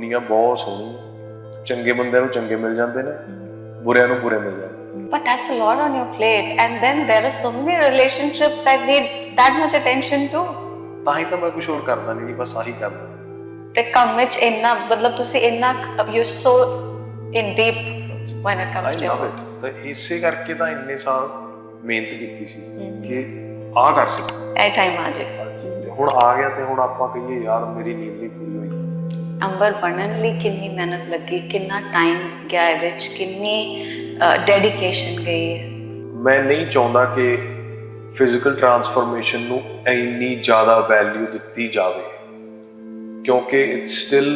ਦੁਨੀਆ ਬਹੁਤ ਸੋਹਣੀ, ਚੰਗੇ ਬੰਦਿਆਂ ਨੂੰ ਚੰਗੇ ਮਿਲ ਜਾਂਦੇ ਨੇ, ਬੁਰਿਆਂ ਨੂੰ ਬੁਰੇ ਮਿਲ ਜਾਂਦੇ। But that's a lot on your plate, and then there are so many relationships that need that much attention too. ਤਾਂ ਹੀ ਤਾਂ ਮੈਂ ਕੁਝ ਹੋਰ ਕਰਦਾ ਨਹੀਂ ਜੀ, ਬਸ ਆਹੀ ਕਰਦਾ। ਤੇ ਕੰਮ ਵਿੱਚ ਇੰਨਾ ਮਤਲਬ ਤੁਸੀਂ ਇੰਨਾ you're so in deep when it comes to your work. ਤਾਂ ਇਸੇ ਕਰਕੇ ਤਾਂ ਇੰਨੇ ਸਾਲ ਮਿਹਨਤ ਕੀਤੀ ਸੀ ਕਿ ਆਹ ਕਰ ਸਕਾਂ, ਇਹ ਟਾਈਮ ਆ ਜੇ ਹੁਣ ਆ ਗਿਆ ਤੇ ਹੁਣ ਆਪਾਂ ਕਹੀਏ ਯਾਰ ਮੇਰੀ ਨੀਂਦ ਨਹੀਂ ਪੂਰੀ ਹੋਈ। ਅੰਬਰ ਬਣਨ ਲਈ ਕਿੰਨੀ ਮਿਹਨਤ ਲੱਗੀ, ਕਿੰਨਾ ਟਾਈਮ ਗਿਆ ਇਹਦੇ ਵਿੱਚ, ਕਿੰਨੀ ਡੈਡੀਕੇਸ਼ਨ ਗਈ ਹੈ। ਮੈਂ ਨਹੀਂ ਚਾਹੁੰਦਾ ਕਿ ਫਿਜ਼ੀਕਲ ਟਰਾਂਸਫਰਮੇਸ਼ਨ ਨੂੰ ਇੰਨੀ ਜ਼ਿਆਦਾ ਵੈਲਿਊ ਦਿੱਤੀ ਜਾਵੇ, ਕਿਉਂਕਿ ਇਟਸ ਸਟਿਲ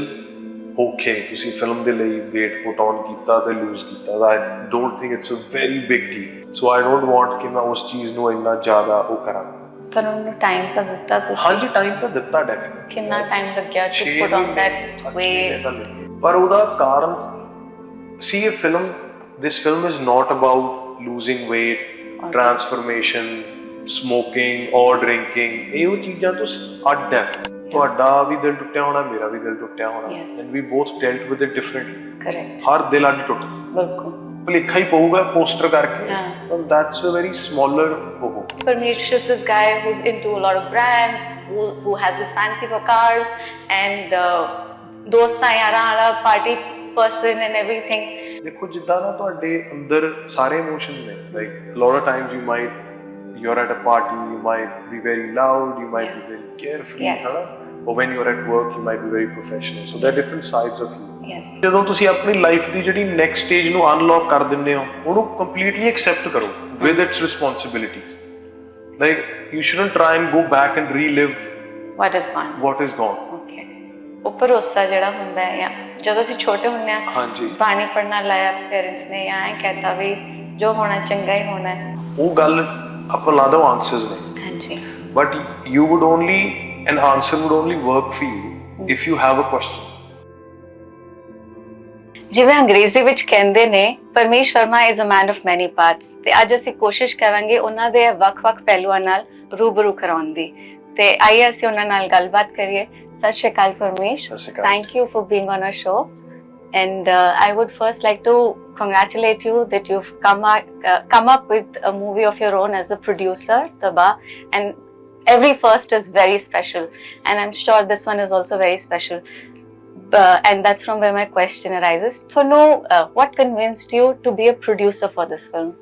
ਓਕੇ ਤੁਸੀਂ ਫਿਲਮ ਦੇ ਲਈ weight put on ਕੀਤਾ ਤੇ ਲੂਜ਼ ਕੀਤਾ। I don't think it's a very big deal, so I don't want ਕਿ ਮੈਂ ਉਸ ਚੀਜ਼ ਨੂੰ ਇੰਨਾ ਜ਼ਿਆਦਾ ਉਹ ਕਰਾਂ। ਪਰ ਉਹਨੂੰ ਟਾਈਮ ਤਾਂ ਦਿੱਤਾ ਤੁਸੀਂ? ਹਾਂਜੀ ਟਾਈਮ ਤਾਂ ਦਿੱਤਾ ਡੈਫੀਨਿਟਲੀ। ਕਿੰਨਾ ਟਾਈਮ ਲੱਗਿਆ to put on that weight? ਪਰ ਉਹਦਾ ਕਾਰਨ ਸੀ ਇਹ film, this film is not about losing weight, transformation, smoking or drinking। ਇਹ ਉਹ ਚੀਜ਼ਾਂ ਤੋਂ ਅੱਡ ਹੈ। ਤੁਹਾਡਾ ਵੀ ਦਿਲ ਟੁੱਟਿਆ ਹੋਣਾ, ਮੇਰਾ ਵੀ ਦਿਲ ਟੁੱਟਿਆ ਹੋਣਾ, and we both dealt with it differently। Correct। ਹਰ ਦਿਲ ਅੱਡ ਟੁੱਟਦਾ, ਬਿਲਕੁਲ ਭੁਲੇਖਾ ਹੀ ਪਊਗਾ ਪੋਸਟਰ ਕਰਕੇ, but that's a very smaller ਉਹ। Parmish is this guy who's into a lot of brands, who has this fancy for cars and ਦੋਸਤਾਂ ਯਾਰਾਂ ਵਾਲਾ party person and everything। ਦੇਖੋ ਜਿੱਦਾਂ ਨਾ ਤੁਹਾਡੇ ਅੰਦਰ ਸਾਰੇ ਇਮੋਸ਼ਨ ਨੇ, like a lot of times you're at a party, you might be very loud, you might be very carefree, or when you're at work you might be very professional, so there are different sides of you। ਜਦੋਂ ਤੁਸੀਂ ਆਪਣੀ life ਦੀ ਜਿਹੜੀ next stage ਨੂੰ unlock ਕਰ ਦਿੰਦੇ ਹੋ, ਉਹਨੂੰ completely accept ਕਰੋ with its responsibilities। like you shouldn't try and go back and relive what is gone। okay, ਉਹ ਭਰੋਸਾ ਜਿਹੜਾ ਹੁੰਦਾ ਹੈ, ਜਾਂ ਜਦੋਂ ਅਸੀਂ ਛੋਟੇ ਹੁੰਦੇ ਆ, ਹਾਂਜੀ ਬਾਣੀ ਪੜ੍ਹਨਾ ਲਾਇਆ ਪੇਰੈਂਟਸ ਨੇ, ਜਾਂ ਇਹ ਕਹਿਤਾ ਵੀ ਜੋ ਹੋਣਾ ਚੰਗਾ ਹੀ ਹੋਣਾ ਹੈ, ਉਹ ਗੱਲ ਆਪਾਂ ਲਾ ਦੋ ਆਨਸਰਸ ਨੇ। ਹਾਂਜੀ but you would only, an answer would only work for you if you have a question। ਜਿਵੇਂ ਅੰਗਰੇਜ਼ੀ ਵਿੱਚ ਕਹਿੰਦੇ ਨੇ, Parmesh Verma is a man of many parts, ਤੇ ਅੱਜ ਅਸੀਂ ਕੋਸ਼ਿਸ਼ ਕਰਾਂਗੇ ਉਹਨਾਂ ਦੇ ਵੱਖ-ਵੱਖ ਪਹਿਲੂਆਂ ਨਾਲ ਰੂਬਰੂ ਕਰਾਉਣ ਦੀ। ਤੇ ਆਈਏ ਅਸੀਂ ਉਹਨਾਂ ਨਾਲ ਗੱਲਬਾਤ ਕਰੀਏ। ਸਤਿ ਸ਼੍ਰੀ ਅਕਾਲ Paramesh, thank you for being on our show, and I would first like to congratulate you that you've come up with a movie of your own as a producer, Taba, and every first is very special, and I'm sure this one is also very special, and that's from where my question arises. So what convinced you to be a producer for this film?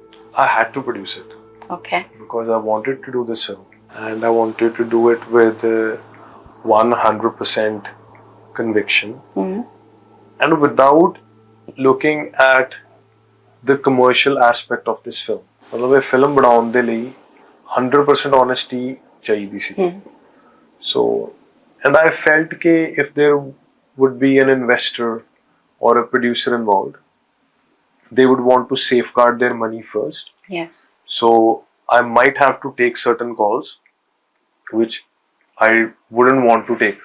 I had to produce it, okay, because I wanted to do this film, and I wanted to do it with 100% conviction, and without looking at the commercial aspect of this film। मतलब ये film बनाने ਦੇ ਲਈ 100% honesty ਚਾਹੀਦੀ ਸੀ। So and I felt कि if there would be an investor or a producer involved, they would want to safeguard their money first। yes, so I might have to take certain calls which I wouldn't want to take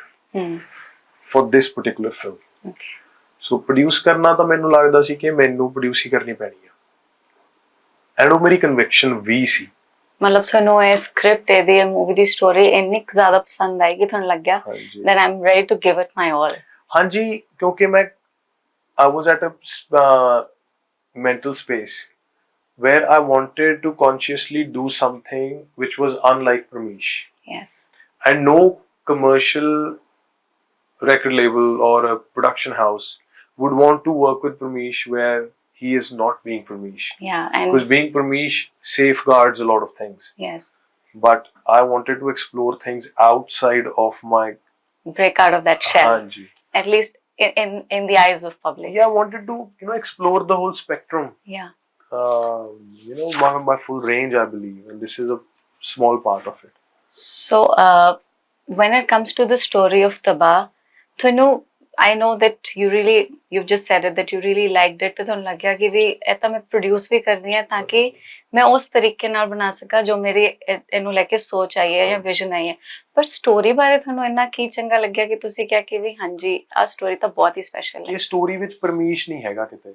for this particular film। okay, so produce ਕਰਨਾ ਤਾਂ ਮੈਨੂੰ ਲੱਗਦਾ ਸੀ ਕਿ ਮੈਨੂੰ produce ਹੀ ਕਰਨੀ ਪੈਣੀ ਆ, and ਉਹ ਮੇਰੀ ਕਨਵਿਕਸ਼ਨ ਵੀ ਸੀ। ਮਤਲਬ ਤੁਹਾਨੂੰ ਇਹ ਸਕ੍ਰਿਪਟ, ਇਹਦੀ ਮੂਵੀ ਦੀ ਸਟੋਰੀ ਇੰਨੀ ਜ਼ਿਆਦਾ ਪਸੰਦ ਆਈ ਕਿ ਤੁਹਾਨੂੰ ਲੱਗਿਆ that I'm ready to give it my all। ਹਾਂਜੀ, ਕਿਉਂਕਿ ਮੈਂ I was at a mental space where I wanted to consciously do something which was unlike Parmish। yes, and no commercial record label or a production house would want to work with Parmish where he is not being Parmish। and because being Parmish safeguards a lot of things। yes, but I wanted to explore things outside of my, break out of that shell, at least in the eyes of public। I wanted to explore the whole spectrum, my full range, I believe, and this is a small part of it। so when it comes to the story of Taba, I know that you've just said it, that you really liked it, ਤੇ ਤੁਹਾਨੂੰ ਲੱਗਿਆ ਕਿ ਵੀ ਇਹ ਤਾਂ ਮੈਂ produce ਵੀ ਕਰਨੀ ਹੈ ਤਾਂ ਕਿ ਮੈਂ ਉਸ ਤਰੀਕੇ ਨਾਲ ਬਣਾ ਸਕਾਂ ਜੋ ਮੇਰੀ ਇਹਨੂੰ ਲੈ ਕੇ ਸੋਚ ਆਈ ਹੈ ਜਾਂ ਵਿਜ਼ਨ ਆਈ ਹੈ। ਪਰ ਸਟੋਰੀ ਬਾਰੇ ਤੁਹਾਨੂੰ ਇੰਨਾ ਕੀ ਚੰਗਾ ਲੱਗਿਆ ਕਿ ਤੁਸੀਂ ਕਿਹਾ ਕਿ ਵੀ ਹਾਂਜੀ ਆਹ ਸਟੋਰੀ ਤਾਂ ਬਹੁਤ ਹੀ ਸਪੈਸ਼ਲ ਹੈ? ਇਹ ਸਟੋਰੀ ਵਿੱਚ ਪਰਮੀਸ਼ ਨਹੀਂ ਹੈਗਾ ਕਿਤੇ,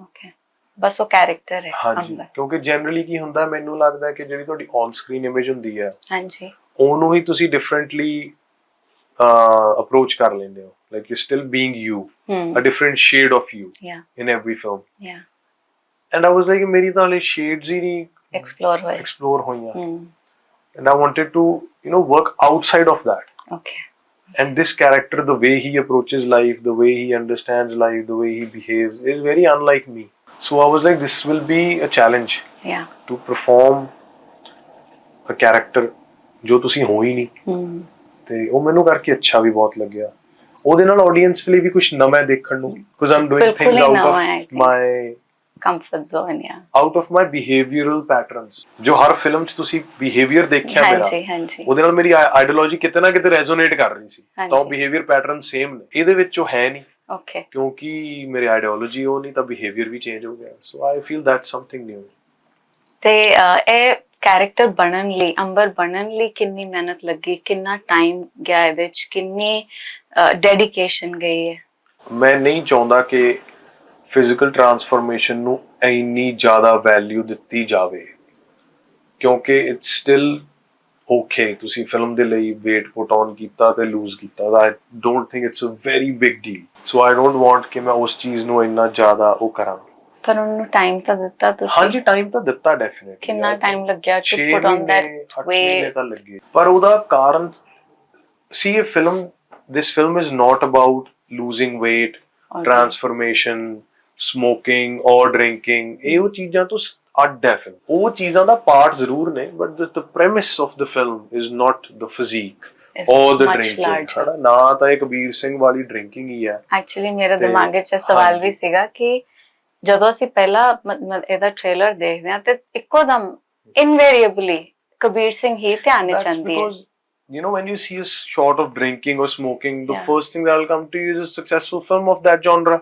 ਓਕੇ, ਬਸ ਉਹ ਕੈਰੈਕਟਰ ਹੈ। ਹਾਂਜੀ, ਕਿਉਂਕਿ ਜਨਰਲੀ ਕੀ ਹੁੰਦਾ, ਮੈਨੂੰ ਲੱਗਦਾ ਕਿ ਜਿਹੜੀ ਤੁਹਾਡੀ ਔਨ ਸਕਰੀਨ ਇਮੇਜ ਹੁੰਦੀ ਹੈ, ਹਾਂਜੀ, ਉਹਨੂੰ ਹੀ ਤੁਸੀਂ ਡਿਫਰੈਂਟਲੀ approach ਕਰ ਲੈਂਦੇ ਹੋ, like you're still being you, a different shade of you in every film. And I was like ਮੇਰੀ ਤਾਂ ਹਲੇ shades ਹੀ ਨਹੀਂ explore ਹੋਈਆਂ, and I wanted to work outside of that. And this character, the way he approaches life, the way he understands life, the way he behaves is very unlike me. So I was like, this will be a challenge to perform a character ਜੋ ਤੁਸੀਂ ਹੋ ਹੀ ਨਹੀਂ, ਤੇ ਉਹ ਮੈਨੂੰ ਕਰਕੇ ਅੱਛਾ ਵੀ ਬਹੁਤ ਲੱਗਿਆ। ਉਹਦੇ ਨਾਲ ਆਡੀਅנס ਲਈ ਵੀ ਕੁਝ ਨਵਾਂ ਦੇਖਣ ਨੂੰ, because I'm doing things out of my comfort zone, out of my behavioral patterns, ਜੋ ਹਰ ਫਿਲਮ 'ਚ ਤੁਸੀਂ behavior ਦੇਖਿਆ ਮੇਰਾ, ਉਹਦੇ ਨਾਲ ਮੇਰੀ ਆਈਡੀਓਲੋਜੀ ਕਿਤੇ ਨਾ ਕਿਤੇ ਰੈਜ਼ੋਨੇਟ ਕਰ ਰਹੀ ਸੀ, ਤਾਂ ਉਹ behavior pattern ਸੇਮ ਨੇ। ਇਹਦੇ ਵਿੱਚ ਉਹ ਹੈ ਨਹੀਂ, ਕਿਉਂਕਿ ਮੇਰੀ ਆਈਡੀਓਲੋਜੀ ਉਹ ਨਹੀਂ, ਤਾਂ behavior ਵੀ ਚੇਂਜ ਹੋ ਗਿਆ। So I feel that's something new. ਤੇ ਇਹ ਕੈਰੈਕਟਰ ਬਣਨ ਲਈ, ਅੰਬਰ ਬਣਨ ਲਈ ਕਿੰਨੀ ਮਿਹਨਤ ਲੱਗੀ, ਕਿੰਨਾ ਟਾਈਮ ਗਿਆ ਇਹਦੇ 'ਚ, ਕਿੰਨੀ ਡੈਡੀਕੇਸ਼ਨ ਗਈ ਹੈ? ਮੈਂ ਨਹੀਂ ਚਾਹੁੰਦਾ ਕਿ ਫਿਜ਼ੀਕਲ ਟਰਾਂਸਫਰਮੇਸ਼ਨ ਨੂੰ ਇੰਨੀ ਜ਼ਿਆਦਾ ਵੈਲਿਊ ਦਿੱਤੀ ਜਾਵੇ, ਕਿਉਂਕਿ ਇਟਸ ਸਟਿਲ ਓਕੇ ਤੁਸੀਂ ਫਿਲਮ ਦੇ ਲਈ weight put on ਕੀਤਾ ਤੇ ਲੂਜ਼ ਕੀਤਾ। I don't think it's a very big deal. So I don't want ਕਿ ਮੈਂ ਉਸ ਚੀਜ਼ ਨੂੰ ਇੰਨਾ ਜ਼ਿਆਦਾ ਉਹ ਕਰਾਂ। ਪਰ ਉਹਨੂੰ ਟਾਈਮ ਤਾਂ ਦਿੱਤਾ ਤੁਸੀਂ? ਹਾਂਜੀ, ਟਾਈਮ ਤਾਂ ਦਿੱਤਾ ਡੈਫੀਨਿਟਲੀ। ਕਿੰਨਾ ਟਾਈਮ ਲੱਗਿਆ to put on that weight? ਤਾਂ ਲੱਗੇ, ਪਰ ਉਹਦਾ ਕਾਰਨ ਸੀ ਇਹ film, this film is not about losing weight, transformation, smoking or drinking. ਇਹ ਉਹ ਚੀਜ਼ਾਂ ਤੋਂ ਅੱਡ ਹੈ ਫਿਲਮ। ਉਹ ਚੀਜ਼ਾਂ ਦਾ ਪਾਰਟ ਜ਼ਰੂਰ ਨੇ, but the premise of the film is not the physique or the drinking. ਨਾ ਤਾਂ ਇਹ ਕਬੀਰ ਸਿੰਘ ਵਾਲੀ ਡਰਿੰਕਿੰਗ ਹੀ ਹੈ। ਐਕਚੁਅਲੀ ਮੇਰੇ ਦਿਮਾਗ 'ਚ ਸਵਾਲ ਵੀ ਸੀਗਾ ਕਿ ਜਦੋਂ ਅਸੀਂ ਪਹਿਲਾ ਇਹਦਾ ਟ੍ਰੇਲਰ ਦੇਖਦੇ ਹਾਂ ਤੇ ਇੱਕੋ ਦਮ ਇਨਵੇਰੀਏਬਲੀ ਕਬੀਰ ਸਿੰਘ ਹੀ ਧਿਆਨ ਵਿੱਚ ਆਉਂਦੀ ਹੈ। When you see a shot of drinking or smoking, the first thing that will come to you is a successful film of that genre.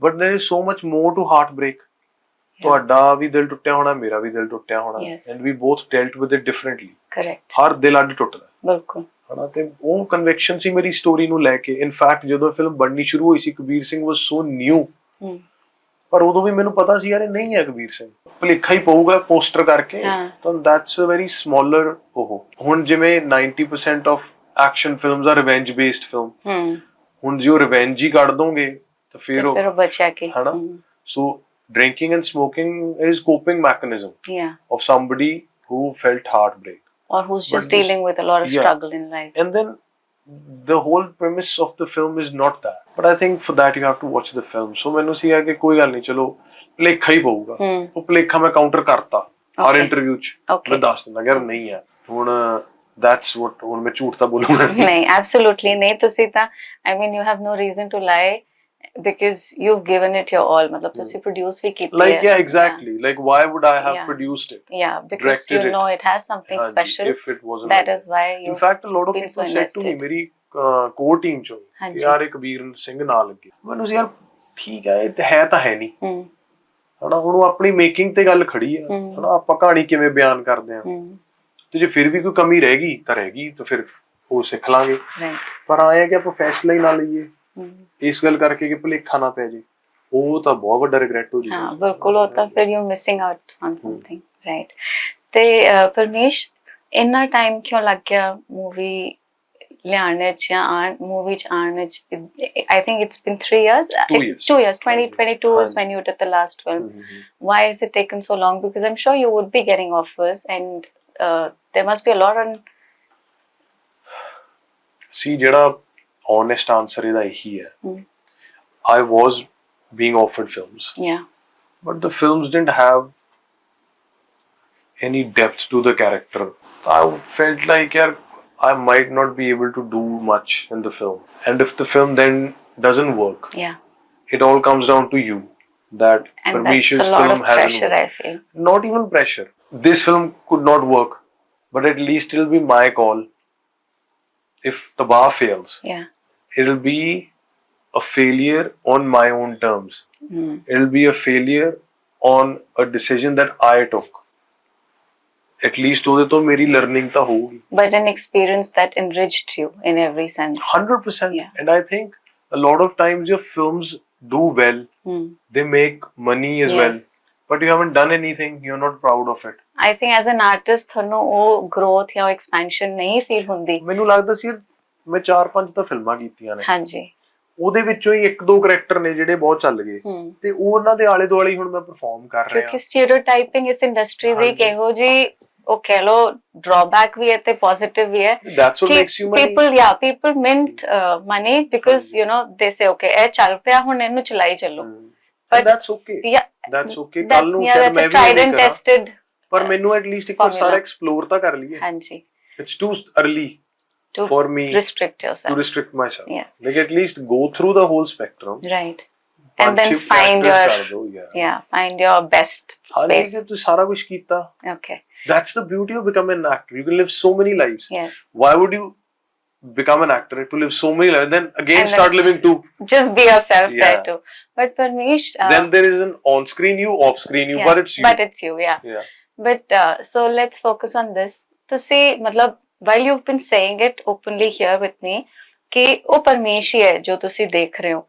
But there is so much more to heartbreak. ਤੁਹਾਡਾ ਵੀ ਦਿਲ ਟੁੱਟਿਆ ਹੋਣਾ, ਮੇਰਾ ਵੀ ਦਿਲ ਟੁੱਟਿਆ ਹੋਣਾ, and we both dealt with it differently. Correct. ਹਰ ਦਿਲ ਅੱਡ ਟੁੱਟਦਾ। ਬਿਲਕੁਲ। ਹਨਾ, ਤੇ ਉਹ ਕਨਵਿਕਸ਼ਨ ਸੀ ਮੇਰੀ ਸਟੋਰੀ ਨੂੰ ਲੈ ਕੇ। ਇਨਫੈਕਟ ਜਦੋਂ ਫਿਲਮ ਬਣਨੀ ਸ਼ੁਰੂ ਹੋਈ ਸੀ, ਕਬੀਰ ਸਿੰਘ ਵਾਸ ਸੋ ਨਿਊ, ਪਰ ਉਦੋਂ ਵੀ ਮੈਨੂੰ ਪਤਾ ਸੀ ਯਾਰ ਇਹ ਨਹੀਂ ਹੈ ਕਬੀਰ ਸਿੰਘ, ਭੁਲੇਖਾ ਹੀ ਪਊਗਾ ਪੋਸਟਰ ਕਰਕੇ, ਤਾਂ ਦੈਟਸ ਅ ਵੈਰੀ ਸਮਾਲਰ। ਉਹ ਹੁਣ ਜਿਵੇਂ 90% ਆਫ ਐਕਸ਼ਨ ਫਿਲਮਸ ਆ ਰਿਵੈਂਜ ਬੇਸਡ ਫਿਲਮ, ਹੁਣ ਜੇ ਉਹ ਰਿਵੈਂਜ ਹੀ ਕੱਢ ਦੋਗੇ ਤਾਂ ਫਿਰ ਉਹ ਬਚਿਆ ਕੀ, ਹਨਾ। ਸੋ drinking and smoking is coping mechanism of somebody who felt heartbreak or who's just dealing with a lot of struggle in life. And then the whole premise of the film is not that, but I think for that you have to watch the film. So ਮੈਨੂੰ ਸੀਗਾ ਕਿ ਕੋਈ ਗੱਲ ਨਹੀਂ, ਚਲੋ ਭੁਲੇਖਾ ਹੀ ਪਊਗਾ। ਉਹ ਭੁਲੇਖਾ ਮੈਂ ਕਾਊਂਟਰ ਕਰਤਾ ਹਰ ਇੰਟਰਵਿਊ 'ਚ, ਮੈਂ ਦੱਸ ਦਿੰਦਾ ਯਾਰ ਨਹੀਂ ਹੈ। ਹੁਣ that's what, ਹੁਣ ਮੈਂ ਝੂਠ ਤਾਂ ਬੋਲੂੰਗਾ ਨਹੀਂ। Absolutely ਨਹੀਂ, ਤੁਸੀਂ ਤਾਂ I mean you have no reason to lie because you've given it your all. मतलब ਤੁਸੀਂ produce ਵੀ ਕੀਤੀ ਹੈ, like exactly, like why would I have produced it? Because you know it has something special. If it wasn't, that is why you, in fact a lot of people said to me, ਮੇਰੀ core team ਚੋਂ ਕਿ ਯਾਰ ਇਹ ਕਬੀਰ ਸਿੰਘ ਨਾਲ ਲੱਗੇ। ਮੈਨੂੰ ਯਾਰ ਠੀਕ ਹੈ, ਇਹ ਹੈ ਤਾਂ ਹੈ ਨਹੀਂ, ਹਨਾ। ਹੁਣ ਉਹ ਆਪਣੀ ਮੇਕਿੰਗ ਤੇ ਗੱਲ ਖੜੀ ਹੈ, ਹਨਾ। ਆਪਾਂ ਕਹਾਣੀ ਕਿਵੇਂ ਬਿਆਨ ਕਰਦੇ ਹਾਂ, ਤੇ ਜੇ ਫਿਰ ਵੀ ਕੋਈ ਕਮੀ ਰਹਿ ਗਈ ਤਾਂ ਰਹਿ ਗਈ, ਤਾਂ ਫਿਰ ਉਹ ਸਿੱਖ ਲਾਂਗੇ। ਪਰ ਆਏ ਕਿ ਆਪਾਂ ਫੈਸਲਾ ਹੀ ਨਾ ਲਈਏ ਇਸ ਗੱਲ ਕਰਕੇ ਕਿ ਭੁਲੇਖਾ ਨਾ ਪੈ ਜੇ, ਉਹ ਤਾਂ ਬਹੁਤ ਵੱਡਾ ਰਿਗਰੈਟ ਹੋ ਜਾਊਗਾ। ਹਾਂ ਬਿਲਕੁਲ, ਉਹ ਤਾਂ ਫਿਰ you missing out on something, right. ਤੇ ਪਰਮੇਸ਼, ਇੰਨਾ ਟਾਈਮ ਕਿਉਂ ਲੱਗ ਗਿਆ ਮੂਵੀ ਲਿਆਉਣ 'ਚ ਜਾਂ ਮੂਵੀ 'ਚ ਆਉਣ 'ਚ? I think it's been 3 years. 2 years. 2022 is when you did the last film. Why has it taken so long? Because I'm sure you would be getting offers, and there must be a lot on. See, ਜਿਹੜਾ honest answer ਇਹਦਾ ਇਹੀ ਹੈ, I was being offered films, but the films didn't have any depth to the character. I felt like I might not be able to do much in the film, and if the film then doesn't work, it all comes down to you, that Parmish's film has pressure, I feel. Not even pressure. This film could not work, but at least it'll be my call. If the bar fails, it'll be a failure on my own terms. It'll be a failure on a decision that I took. At least ਉਹਦੇ ਤੋਂ ਮੇਰੀ learning ਤਾਂ ਹੋਊਗੀ. But an experience that enriched you in every sense. 100%. And I think a lot of times your films do well. They make money as well. But you haven't done anything. You're not proud of it. I think as an artist ਤੁਹਾਨੂੰ ਉਹ growth ਜਾਂ expansion ਨਹੀਂ feel ਹੁੰਦੀ। ਮੈਨੂੰ ਲੱਗਦਾ ਸੀ ਮੈਂ 4-5 ਤਾਂ ਫਿਲਮਾਂ ਕੀਤੀਆਂ ਨੇ ਹਾਂਜੀ ਉਹਦੇ ਵਿੱਚੋਂ ਹੀ 1-2 ਕਰੈਕਟਰ ਨੇ ਜਿਹੜੇ ਬਹੁਤ ਚੱਲ ਗਏ ਤੇ ਉਹ ਉਹਨਾਂ ਦੇ ਆਲੇ ਦੁਆਲੇ ਹੁਣ ਮੈਂ ਪਰਫਾਰਮ ਕਰ ਰਿਹਾ ਕਿਉਂਕਿ ਸਟੀਰੀਓਟਾਈਪਿੰਗ ਇਸ ਇੰਡਸਟਰੀ ਦੀ ਕਿਹੋ ਜੀ ਉਹ ਕਹਿ ਲੋ ਡਰਾਬੈਕ ਵੀ ਹੈ ਤੇ ਪੋਜ਼ਿਟਿਵ ਵੀ ਹੈ that's what makes you money people mint money because you know they say okay ਇਹ ਚੱਲ ਪਿਆ ਹੁਣ ਇਹਨੂੰ ਚਲਾਈ ਚੱਲੋ but that's okay ਕੱਲ ਨੂੰ ਫਿਰ ਮੈਂ ਵੀ tried and tested ਪਰ ਮੈਨੂੰ ਐਟਲੀਸਟ ਇੱਕ ਵਾਰ ਸਾਰਾ ਐਕਸਪਲੋਰ ਤਾਂ ਕਰ ਲਈਏ ਹਾਂਜੀ it's too early for me restrict yourself to restrict myself like at least go through the whole spectrum right and then find your find your best space ਜੇ ਤੂੰ ਸਾਰਾ ਕੁਝ ਕੀਤਾ okay that's the beauty of becoming an actor you can live so many lives yes why would you become an actor to live so many lives then again start living two just be yourself there too but Parmish then there is an on screen you off screen you but it's you yeah but so let's focus on this to see matlab while you've been saying it openly here with me ਕਿ ਉਹ ਪਰਮੇਸ਼ ਹੀ ਹੈ ਜੋ ਤੁਸੀਂ ਦੇਖ ਰਹੇ ਹੋ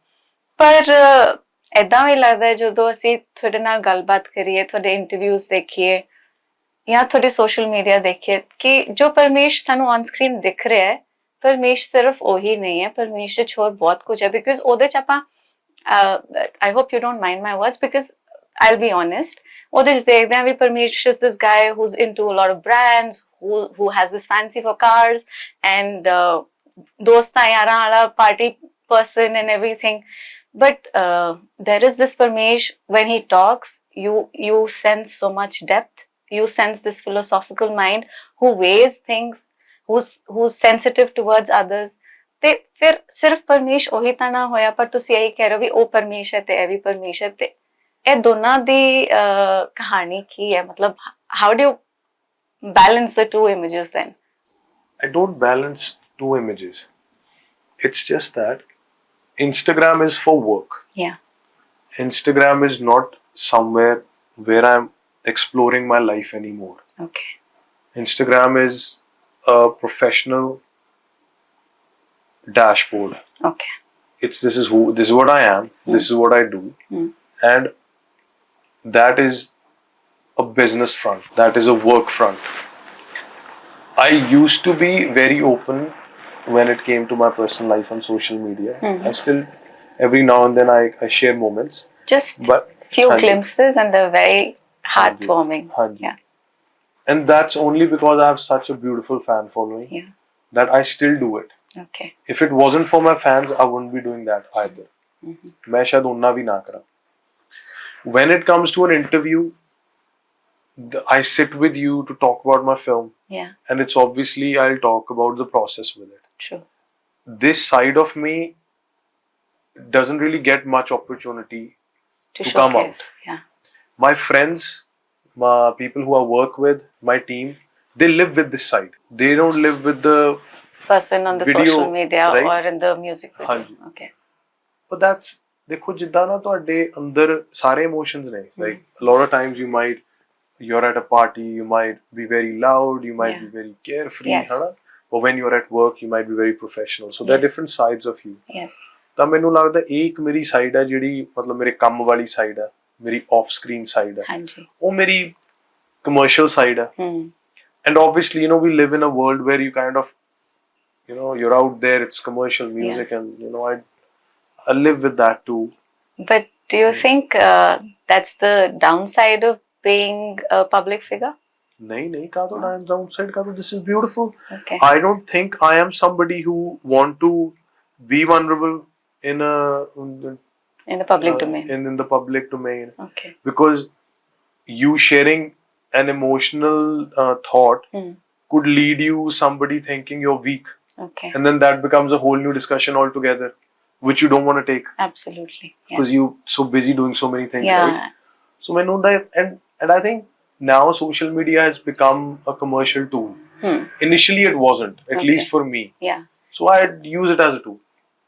ਪਰ ਏਦਾਂ ਵੀ ਲੱਗਦਾ ਹੈ ਜਦੋਂ ਅਸੀਂ ਤੁਹਾਡੇ ਨਾਲ ਗੱਲਬਾਤ ਕਰੀਏ ਤੁਹਾਡੇ ਇੰਟਰਵਿਊਜ਼ ਦੇਖੀਏ ਜਾਂ ਤੁਹਾਡੇ ਸੋਸ਼ਲ ਮੀਡੀਆ ਦੇਖੀਏ ਕਿ ਜੋ ਪਰਮੇਸ਼ ਸਾਨੂੰ ਔਨ ਸਕਰੀਨ ਦਿਖ ਰਿਹਾ ਹੈ ਪਰਮੇਸ਼ ਸਿਰਫ ਉਹੀ ਨਹੀਂ ਹੈ ਪਰਮੇਸ਼ ਚ ਹੋਰ ਬਹੁਤ ਕੁਝ ਹੈ ਬਿਕਾਜ਼ ਉਹਦੇ ਚ ਆਪਾਂ I hope you don't mind my words because I'll be honest ਉਹਦੇ ਚ ਦੇਖਦੇ ਹਾਂ ਵੀ Parmesh is this guy who's into a lot of brands who has this fancy for cars and ਦੋਸਤਾਂ ਯਾਰਾਂ ਵਾਲਾ party person and everything but there is this Parmish when he talks you sense so much depth you sense this philosophical mind who weighs things who's sensitive towards others ਤੇ ਫਿਰ ਸਿਰਫ ਪਰਮੇਸ਼ ਉਹੀ ਤਾਂ ਨਾ ਹੋਇਆ ਪਰ ਤੁਸੀਂ ਇਹੀ ਕਹਿ ਰਹੇ ਹੋ ਵੀ ਉਹ ਪਰਮੇਸ਼ ਹੈ ਤੇ ਇਹ ਵੀ ਪਰਮੇਸ਼ ਹੈ ਤੇ ਇਹ ਦੋਨਾਂ ਦੀ ਕਹਾਣੀ ਕੀ ਹੈ ਮਤਲਬ how do you balance the two images then I don't balance two images it's just that Instagram is for work Instagram is not somewhere where I'm exploring my life anymore okay Instagram is a professional dashboard okay it's this is what I am this is what I do and that is a business front that is a work front I used to be very open when it came to my personal life on social media I still every now and then I share moments just few glimpses and they're very heartwarming and that's only because I have such a beautiful fan following that I still do it okay if it wasn't for my fans I wouldn't be doing that either मैं शायद उन्ना भी ना करा when it comes to an interview I sit with you to talk about my film and it's obviously I'll talk about the process with it sure this side of me doesn't really get much opportunity to come out my friends my people who I work with my team they live with this side they don't live with the person on the video, social media right? or in the music video okay but that's ਦੇਖੋ ਜਿੱਦਾਂ ਨਾ ਤੁਹਾਡੇ ਅੰਦਰ ਸਾਰੇ emotions ਨੇ like a lot of times you're at a party you might be very loud you might be very carefree ਹਨਾ or when you're at work you might be very professional so there are different sides of you ਤਾਂ ਮੈਨੂੰ ਲੱਗਦਾ ਇਹ ਇੱਕ ਮੇਰੀ side ਹੈ ਜਿਹੜੀ ਮਤਲਬ ਮੇਰੇ ਕੰਮ ਵਾਲੀ ਸਾਈਡ ਹੈ ਮੇਰੀ ਆਫ ਸਕਰੀਨ ਸਾਈਡ ਹੈ ਉਹ ਮੇਰੀ ਕਮਰਸ਼ੀਅਲ ਸਾਈਡ ਹੈ and obviously you know we live in a world where you kind of you know you're out there it's commercial music and you know I live with that too but do you think that's the downside of being a public figure nahi kaado downside kaado this is beautiful okay I don't think I am somebody who want to be vulnerable in the public domain in the public domain okay because you sharing an emotional thought could lead you somebody thinking you're weak okay and then that becomes a whole new discussion altogether which you don't want to take absolutely because you so busy doing so many things right so I know that and I think now social media has become a commercial tool initially it wasn't at least for me so I use it as a tool